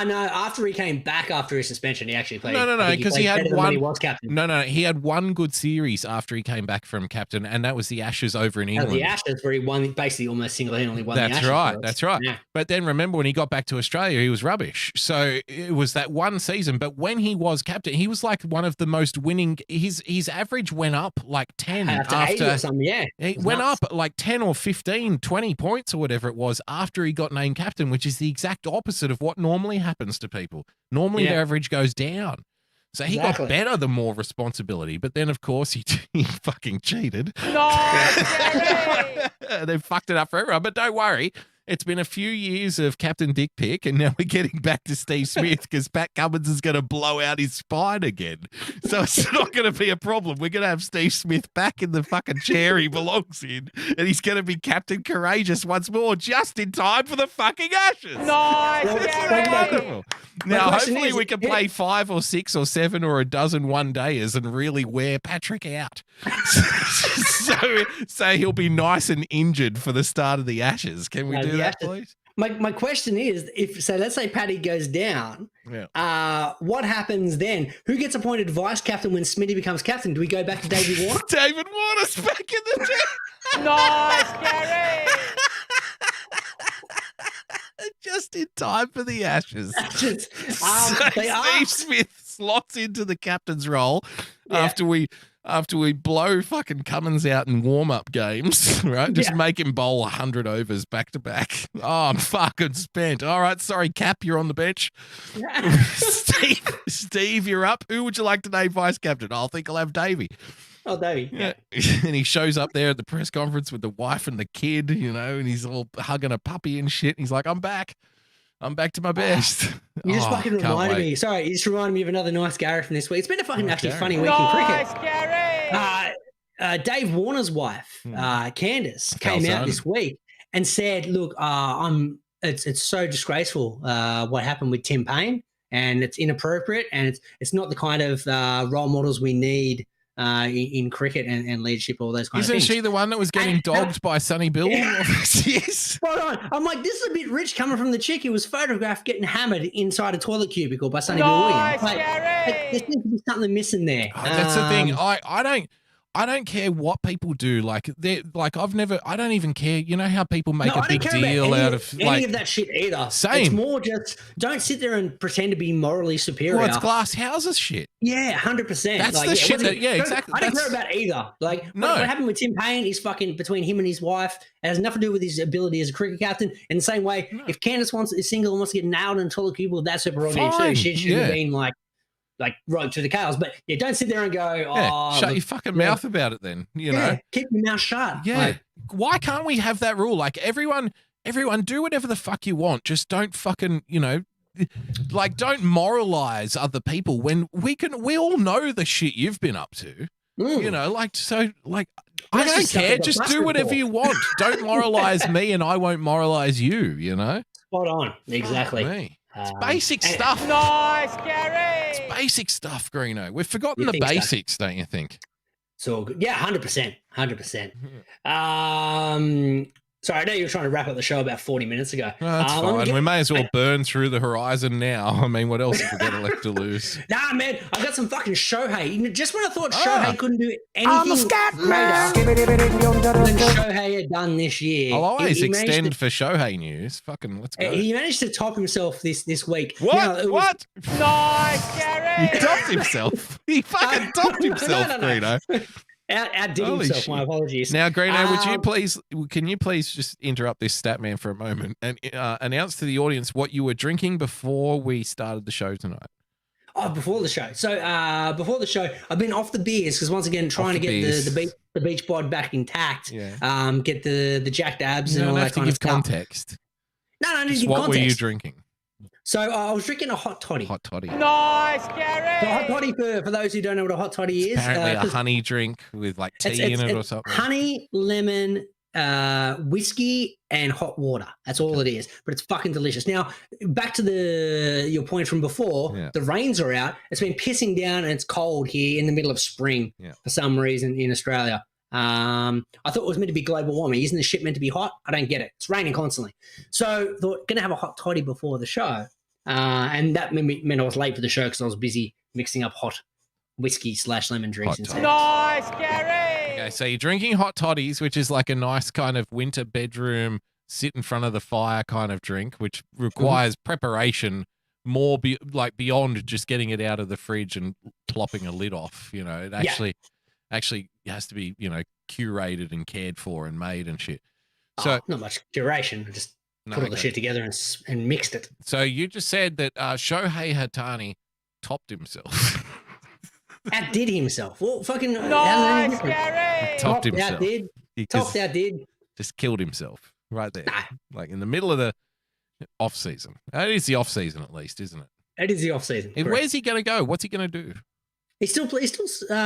Speaker 1: No, after he came back after his suspension, he actually played.
Speaker 6: No, because he had one.
Speaker 1: He was captain.
Speaker 6: No, he had one good series after he came back from captain, and that was the Ashes over in England.
Speaker 1: The Ashes, where he won, basically almost single-handedly won the Ashes.
Speaker 6: That's right. Yeah. But then remember when he got back to Australia, he was rubbish. So it was that one season. But when he was captain, he was like one of the most winning. His average went up like 10 after
Speaker 1: 8 or something. Yeah,
Speaker 6: it went up like 10 or 15, 20 points or whatever it was after he got named captain, which is the exact opposite of what normally happens to people. Normally the average goes down. So he got better the more responsibility. But then, of course, he fucking cheated.
Speaker 7: No,
Speaker 6: they fucked it up for everyone. But don't worry. It's been a few years of Captain Dick Pick, and now we're getting back to Steve Smith because Pat Cummins is going to blow out his spine again. So it's not going to be a problem. We're going to have Steve Smith back in the fucking chair he belongs in, and he's going to be Captain Courageous once more, just in time for the fucking Ashes.
Speaker 7: Nice,
Speaker 6: wonderful. Now, hopefully we can play 5 or 6 or 7 or a dozen one-dayers and really wear Patrick out. so he'll be nice and injured for the start of the Ashes. Can we do that, please?
Speaker 1: My question is, let's say Paddy goes down, what happens then? Who gets appointed vice captain when Smitty becomes captain? Do we go back to David Warner?
Speaker 6: David Warner's back in the team.
Speaker 7: Nice, Gary!
Speaker 6: Just in time for the Ashes.
Speaker 1: Steve
Speaker 6: Smith slots into the captain's role after we blow fucking Cummins out in warm-up games, right? Just make him bowl 100 overs back to back. Oh, I'm fucking spent. All right, sorry, Cap, you're on the bench. Steve, you're up. Who would you like to name vice captain? I think I'll have Davey.
Speaker 1: Oh, Davey.
Speaker 6: Yeah. And he shows up there at the press conference with the wife and the kid, and he's all hugging a puppy and shit. And he's like, I'm back. I'm back to my best.
Speaker 1: You just fucking reminded me. Sorry, you just reminded me of another nice Gary from this week. It's been a fucking actually funny week in cricket.
Speaker 7: Gary!
Speaker 1: Dave Warner's wife, Candace, came out this week and said, "Look, it's so disgraceful what happened with Tim Payne, and it's inappropriate, and it's not the kind of role models we need in cricket and leadership, all those kind of things.
Speaker 6: Isn't she the one that was getting dogged by Sonny Bill? Yes.
Speaker 1: Spot on. I'm like, this is a bit rich coming from the chick who was photographed getting hammered inside a toilet cubicle by Sonny Bill Williams. Like, there seems to be something missing there.
Speaker 6: That's the thing. I don't care what people do. Like I don't even care. You know how people make a big deal out of
Speaker 1: any of that shit either.
Speaker 6: Same.
Speaker 1: It's more just don't sit there and pretend to be morally superior.
Speaker 6: Well, it's glass houses shit.
Speaker 1: Yeah, 100%.
Speaker 6: That's
Speaker 1: like,
Speaker 6: the shit. Exactly.
Speaker 1: I don't care about either. Like what happened with Tim Payne is fucking between him and his wife. It has nothing to do with his ability as a cricket captain. In the same way, if Candace is single and wants to get nailed in a toilet cubicle, that's her prerogative too. She should have been like right to the cows. But don't sit there and go,
Speaker 6: shut your fucking mouth about it then. You know?
Speaker 1: Keep your mouth shut.
Speaker 6: Yeah. Like, why can't we have that rule? Like everyone do whatever the fuck you want. Just don't fucking, like don't moralize other people when we all know the shit you've been up to. I don't care. Just do whatever you want. Don't moralize me and I won't moralize you,
Speaker 1: Spot on. Exactly.
Speaker 6: It's basic stuff.
Speaker 7: Nice, Gary.
Speaker 6: It's basic stuff, Greeno. We've forgotten the basics, don't you think?
Speaker 1: It's all good. Yeah, 100%. 100%. Sorry, I know you were trying to wrap up the show about 40 minutes ago.
Speaker 6: No, that's fine. We may as well burn through the horizon now. I mean, what else have we got left to lose?
Speaker 1: Nah, man, I got some fucking Shohei. Just when I thought Shohei couldn't do anything greater than Shohei had done this year.
Speaker 6: I'll always extend for Shohei news. Fucking let's go.
Speaker 1: He managed to top himself this week.
Speaker 6: What? What?
Speaker 7: Nice, Gary.
Speaker 6: He topped himself. He fucking topped himself, Greeno.
Speaker 1: Outdid himself. My apologies.
Speaker 6: Now, Greeno, can you please just interrupt this stat man for a moment and announce to the audience what you were drinking before we started the show tonight?
Speaker 1: Oh, before the show. So before the show, I've been off the beers because once again trying to get the beach bod back intact. Yeah. Get the jacked abs and all that kind of stuff.
Speaker 6: Context.
Speaker 1: No, I didn't give
Speaker 6: what
Speaker 1: context.
Speaker 6: Were you drinking?
Speaker 1: So I was drinking a hot toddy.
Speaker 6: Hot toddy.
Speaker 7: Nice, Gary.
Speaker 1: So hot toddy, for those who don't know what a hot toddy is.
Speaker 6: Apparently a honey drink with like tea in it or something.
Speaker 1: Honey, lemon, whiskey, and hot water. That's all it is. But it's fucking delicious. Now, back to your point from before, the rains are out. It's been pissing down and it's cold here in the middle of spring for some reason in Australia. I thought it was meant to be global warming. Isn't the shit meant to be hot? I don't get it. It's raining constantly. So thought going to have a hot toddy before the show. And that meant I was late for the show because I was busy mixing up hot whiskey / lemon drinks instead.
Speaker 7: Nice, Gary.
Speaker 6: Okay, so you're drinking hot toddies, which is like a nice kind of winter bedroom, sit in front of the fire kind of drink, which requires preparation more beyond just getting it out of the fridge and plopping a lid off. It actually has to be, curated and cared for and made and shit. So
Speaker 1: not much curation. I just put all the shit together and mixed it.
Speaker 6: So you just said that Shohei Ohtani topped himself.
Speaker 1: Outdid himself. Well, fucking
Speaker 7: nice, Gary.
Speaker 6: Topped himself.
Speaker 1: Outdid.
Speaker 6: Just killed himself right there. Like in the middle of the off season. It is the off season at least, isn't it?
Speaker 1: It is the off season.
Speaker 6: Where's he going to go? What's he going to do?
Speaker 1: He's still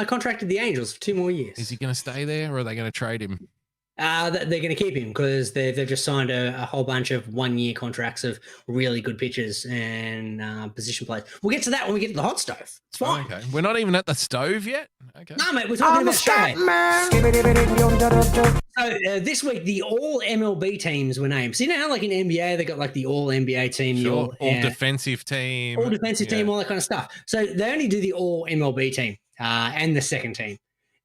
Speaker 1: contracted the Angels for 2 more years.
Speaker 6: Is he going to stay there or are they going to trade him?
Speaker 1: They're going to keep him because they've just signed a whole bunch of 1-year contracts of really good pitchers and position players. We'll get to that when we get to the hot stove. It's fine.
Speaker 6: Okay. We're not even at the stove yet? Okay.
Speaker 1: No, mate. We're talking about Shohei. So this week, the all MLB teams were named. So you know how like in NBA, they got like the all NBA team.
Speaker 6: Sure. All defensive team.
Speaker 1: All defensive team, all that kind of stuff. So they only do the all MLB team and the second team.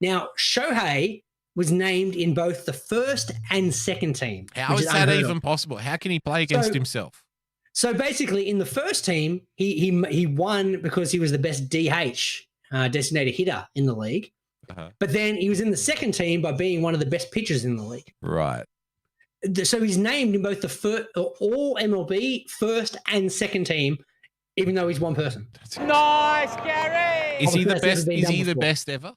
Speaker 1: Now, Shohei was named in both the first and second team.
Speaker 6: How is that even possible? How can he play against himself?
Speaker 1: So basically, in the first team, he won because he was the best DH, designated hitter in the league. But then he was in the second team by being one of the best pitchers in the league.
Speaker 6: Right.
Speaker 1: So he's named in both the all MLB first and second team, even though he's one person.
Speaker 7: Nice, Gary.
Speaker 6: Is he the best? Is he the best ever?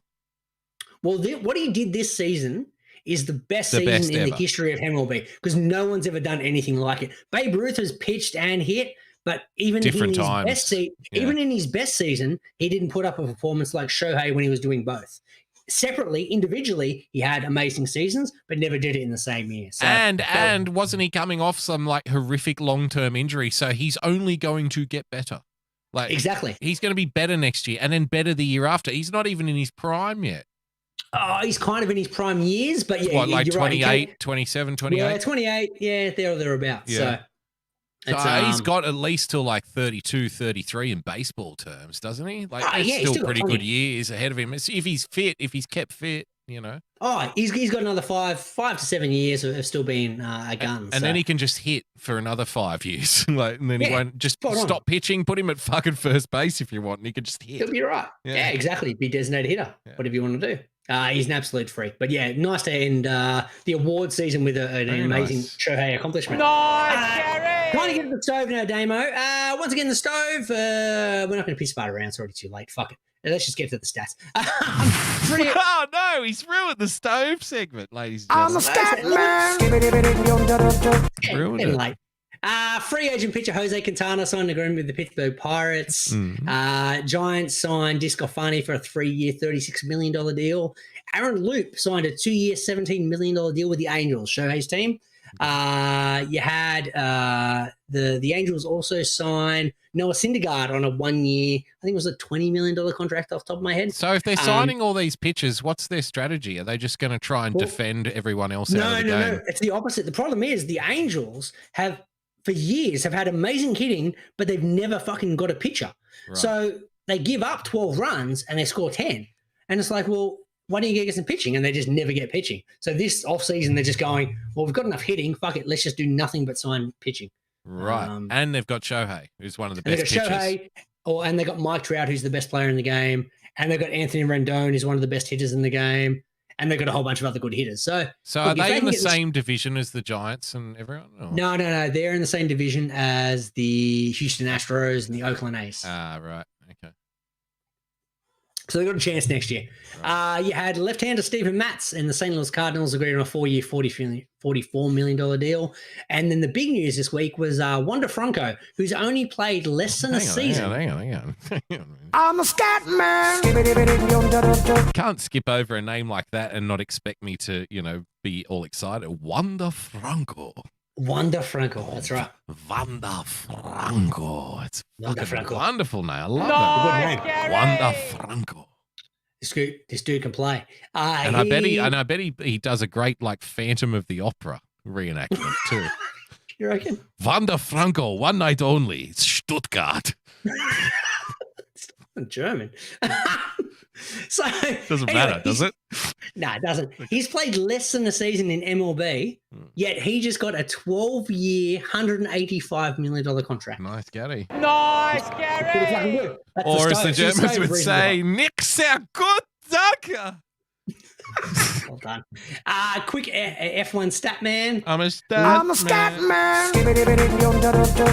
Speaker 1: Well, what he did this season is the best season in the history of MLB because no one's ever done anything like it. Babe Ruth has pitched and hit, but even in his best season, he didn't put up a performance like Shohei when he was doing both. Separately, individually, he had amazing seasons, but never did it in the same year. So,
Speaker 6: and wasn't he coming off some like horrific long-term injury? So he's only going to get better. Like
Speaker 1: Exactly.
Speaker 6: He's going to be better next year and then better the year after. He's not even in his prime yet.
Speaker 1: Oh, he's kind of in his prime years, but yeah,
Speaker 6: What, like
Speaker 1: you're
Speaker 6: 28,
Speaker 1: right.
Speaker 6: 27, 28?
Speaker 1: Yeah, 28. Yeah, there or thereabouts.
Speaker 6: Yeah.
Speaker 1: So
Speaker 6: he's got at least till like 32, 33 in baseball terms, doesn't he? Like, there's
Speaker 1: yeah, he's
Speaker 6: still
Speaker 1: still got
Speaker 6: pretty
Speaker 1: plenty.
Speaker 6: good years ahead of him. If he's fit, if he's kept fit, you know.
Speaker 1: Oh, he's got another 5 to 7 years of still being a gun.
Speaker 6: And then he can just hit for another 5 years. And then he won't just stop pitching, put him at fucking first base if you want, and he can just hit.
Speaker 1: He'll be right. Yeah, exactly. Be a designated hitter, whatever you want to do. He's an absolute freak. But yeah, nice to end the award season with an amazing Shohei accomplishment.
Speaker 7: Nice, Gary!
Speaker 1: Trying to get to the stove now, Damo. Once again, the stove, we're not going to piss about around. It's already too late. Fuck it. Let's just get to the stats.
Speaker 6: Oh, no. He's ruined the stove segment, ladies and
Speaker 1: I'm
Speaker 6: gentlemen.
Speaker 1: a stat man.
Speaker 6: Ruined it.
Speaker 1: Late. Free agent pitcher Jose Quintana signed an agreement with the Pittsburgh Pirates. Giants signed Discofani for a 3-year, $36 million deal. Aaron Loop signed a 2-year, $17 million deal with the Angels, Shohei's team. You had the Angels also sign Noah Syndergaard on a 1-year, I think it was a $20 million contract off the top of my head.
Speaker 6: So if they're signing all these pitchers, what's their strategy? Are they just going to try and defend everyone else out of the game?
Speaker 1: No. It's the opposite. The problem is the Angels have, for years, have had amazing hitting, but they've never fucking got a pitcher. Right. So they give up 12 runs and they score 10. And it's like, well, why don't you get some pitching? And they just never get pitching. So this offseason, they're just going, well, we've got enough hitting. Fuck it. Let's just do nothing but sign pitching.
Speaker 6: Right. And they've got Shohei, who's one of the best pitchers.
Speaker 1: And they've got Mike Trout, who's the best player in the game. And they've got Anthony Rendon, who's one of the best hitters in the game. And they've got a whole bunch of other good hitters. So
Speaker 6: are they in the same division as the Giants and everyone? Or?
Speaker 1: No. They're in the same division as the Houston Astros and the Oakland A's.
Speaker 6: Ah, right. Okay.
Speaker 1: So they've got a chance next year. You had left-hander Steven Matz and the St. Louis Cardinals agreed on a 4-year, $44 million deal. And then the big news this week was Wander Franco, who's only played less than a season.
Speaker 6: Hang on.
Speaker 1: I'm a scat man.
Speaker 6: Can't skip over a name like that and not expect me to, be all excited. Wander Franco.
Speaker 1: Wander Franco, that's right.
Speaker 6: Wander Franco. It's
Speaker 1: Wander Franco.
Speaker 6: Wonderful name. I love
Speaker 7: Nice,
Speaker 6: that.
Speaker 7: Gary!
Speaker 6: Wander Franco.
Speaker 1: This dude can play.
Speaker 6: And I bet he does a great Phantom of the Opera reenactment too.
Speaker 1: You reckon?
Speaker 6: Wander Franco, one night only, Stuttgart.
Speaker 1: It's not German. So
Speaker 6: doesn't matter, does it?
Speaker 1: No, it doesn't. He's played less than a season in MLB, yet he just got a 12-year, $185 million contract.
Speaker 6: Nice, Gary.
Speaker 7: Nice, Gary!
Speaker 6: Or as the Germans would say, nix sehr gut, danke.
Speaker 1: Well done. Quick F1 stat man.
Speaker 6: I'm a stat man.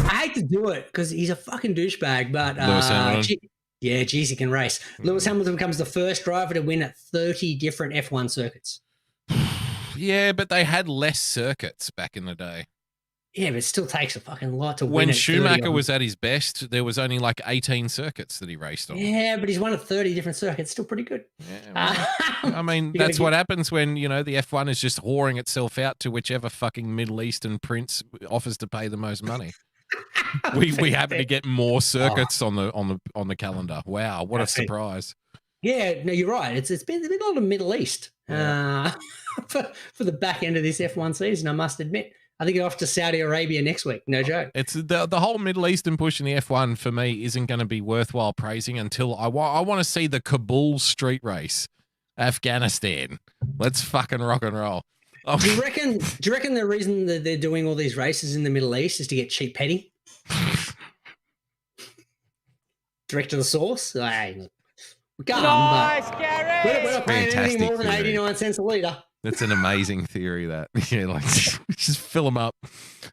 Speaker 1: I hate to do it because he's a fucking douchebag, but
Speaker 6: Lewis Hamilton.
Speaker 1: Geez, he can race. Lewis Hamilton becomes the first driver to win at 30 different F1 circuits.
Speaker 6: Yeah, but they had less circuits back in the day.
Speaker 1: Yeah, but it still takes a fucking lot to win.
Speaker 6: When Schumacher was at his best, there was only 18 circuits that he raced on.
Speaker 1: Yeah, but he's won at 30 different circuits. Still pretty good.
Speaker 6: Yeah, well, I mean, that's what happens when, the F1 is just whoring itself out to whichever fucking Middle Eastern prince offers to pay the most money. we happen to get more circuits on the calendar. Wow, what a surprise.
Speaker 1: Yeah, no, you're right. It's been a lot of Middle East for the back end of this F1 season, I must admit. I think they're off to Saudi Arabia next week. No joke.
Speaker 6: It's the whole Middle Eastern push in the F1 for me isn't going to be worthwhile praising until I want to see the Kabul street race, Afghanistan. Let's fucking rock and roll.
Speaker 1: Do you reckon the reason that they're doing all these races in the Middle East is to get cheap petty? Direct to the source? Nice,
Speaker 7: Gary!
Speaker 1: We're not paying anything more than 89 cents a litre.
Speaker 6: That's an amazing theory, that. Yeah, just fill them up.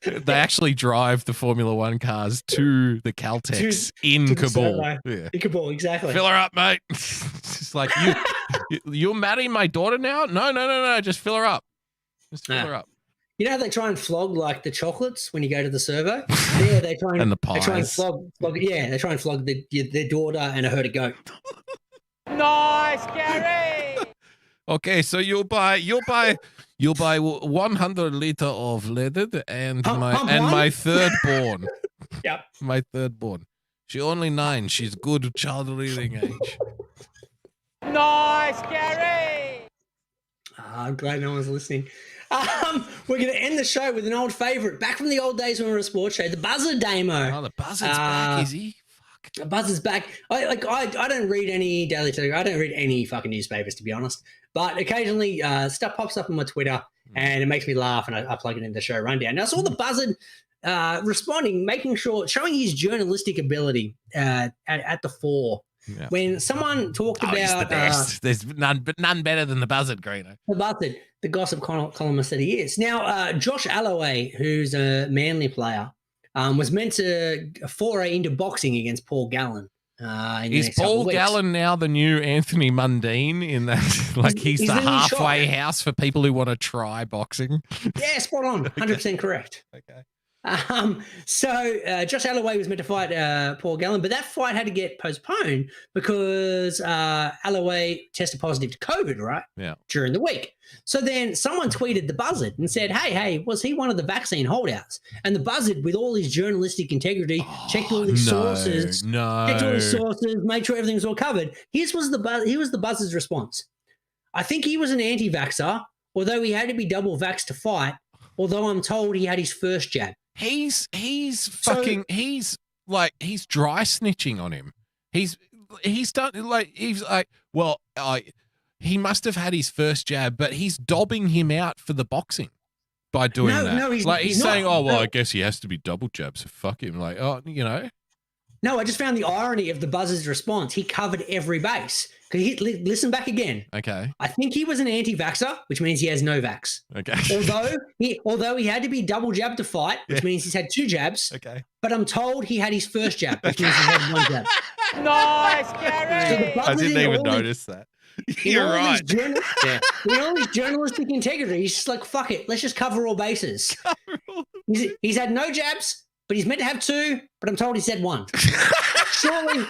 Speaker 6: They actually drive the Formula One cars to the Caltex in Kabul.
Speaker 1: Yeah. In Kabul, exactly.
Speaker 6: Fill her up, mate. It's just like, you're marrying my daughter now? No. Just fill her up. Just fill her up.
Speaker 1: You know how they try and flog the chocolates when you go to the servo? Yeah, they try
Speaker 6: and the pies.
Speaker 1: They try and flog. Yeah, they try and flog their daughter and a herd of goat.
Speaker 7: Nice, Gary!
Speaker 6: Okay, so you'll buy 100 liter of leaded and my third born.
Speaker 1: Yep.
Speaker 6: My third born. She only 9. She's good child rearing age.
Speaker 7: Nice, Gary!
Speaker 1: I'm glad no one's listening. We're going to end the show with an old favourite, back from the old days when we were a sports show, the Buzzer Damo.
Speaker 6: Oh, the Buzzard's back, is he?
Speaker 1: The Buzzard's back. I don't read any Daily Telegraph. I don't read any fucking newspapers, to be honest. But occasionally stuff pops up on my Twitter and it makes me laugh, and I plug it into the show rundown. Now, I saw the Buzzard responding, showing his journalistic ability at the fore. Yeah. When someone talked about
Speaker 6: he's the best. There's none better than the Buzzard, Greeno.
Speaker 1: The Buzzard, the gossip columnist that he is. Now, Josh Alloway, who's a Manly player, was meant to foray into boxing against Paul Gallen.
Speaker 6: Is Paul Gallen now the new Anthony Mundine in that? Like he's the halfway house for people who want to try boxing?
Speaker 1: Yeah, spot on. 100% correct.
Speaker 6: Okay.
Speaker 1: So Josh Alloway was meant to fight Paul Gallen, but that fight had to get postponed because Alloway tested positive to COVID, right?
Speaker 6: Yeah.
Speaker 1: During the week. So then someone tweeted the Buzzard and said, hey, was he one of the vaccine holdouts? And the Buzzard, with all his journalistic integrity, checked all his sources, made sure everything was all covered. Here was the Buzzard's response. I think he was an anti-vaxxer, although he had to be double vaxxed to fight, although I'm told he had his first jab.
Speaker 6: He's dry snitching on him. He must have had his first jab, but he's dobbing him out for the boxing by doing that.
Speaker 1: No, he's
Speaker 6: saying,
Speaker 1: not.
Speaker 6: I guess he has to be double jab, so fuck him.
Speaker 1: No, I just found the irony of the Buzzard's response. He covered every base. Listen back again.
Speaker 6: Okay.
Speaker 1: I think he was an anti-vaxxer, which means he has no vax.
Speaker 6: Okay.
Speaker 1: Although he had to be double jabbed to fight, which means he's had 2 jabs.
Speaker 6: Okay.
Speaker 1: But I'm told he had his first jab, which means he had 1 jab.
Speaker 7: Nice, Gary!
Speaker 6: I didn't even notice that. You're right.
Speaker 1: In all his journalistic integrity, he's just like, fuck it, let's just cover all bases. He's had no jabs, but he's meant to have 2, but I'm told he's had 1. Surely,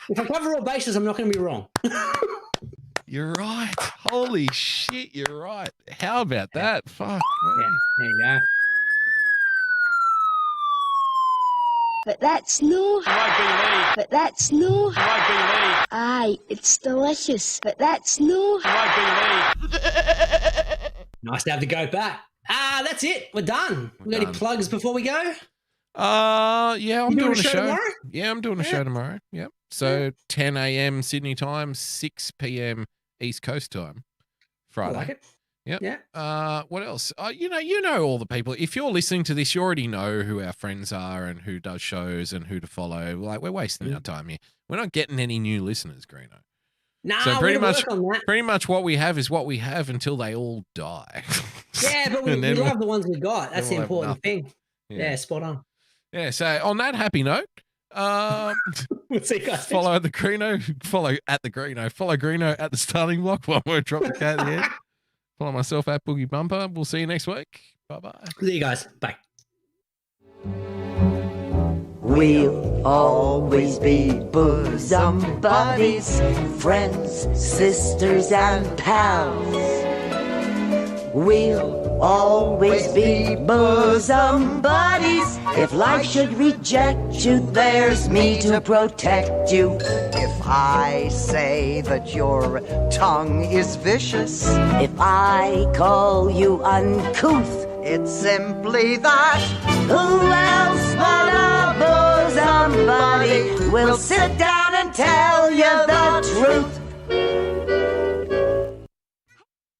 Speaker 1: if I cover all bases, I'm not going to be wrong.
Speaker 6: You're right. Holy shit, you're right. How about that? Fuck.
Speaker 1: Yeah, there you go.
Speaker 13: But that's no. But that's no. Aye, it's delicious. But that's no.
Speaker 1: Nice to have the goat back. That's it. We're done. We got any plugs before we go?
Speaker 6: Yeah, I'm doing a show
Speaker 1: tomorrow?
Speaker 6: Yeah, I'm doing a show tomorrow. Yep. So 10 a.m. Sydney time, 6 p.m. East Coast time, Friday.
Speaker 1: I like it.
Speaker 6: Yep.
Speaker 1: Yeah.
Speaker 6: What else? You know all the people. If you're listening to this, you already know who our friends are and who does shows and who to follow. Like, we're wasting our time here. We're not getting any new listeners, Greeno.
Speaker 1: No,
Speaker 6: so pretty much what we have is what we have until they all die.
Speaker 1: Yeah, but we love the ones we got. That's the important thing. Yeah, spot on.
Speaker 6: Yeah, so on that happy note,
Speaker 1: we'll see you guys.
Speaker 6: Follow the Greeno, follow Greeno at the starting block. One more drop the K at the end. Follow myself at BoogieBumper. We'll see you next week. Bye-bye.
Speaker 1: See you guys. Bye.
Speaker 14: We'll always be bosom buddies, friends, sisters, and pals. We'll always be bosom buddies. If life should reject you, there's me to protect you.
Speaker 15: If I say that your tongue is vicious,
Speaker 14: if I call you uncouth,
Speaker 15: it's simply that.
Speaker 14: Who else but a bosom buddy will sit down and tell you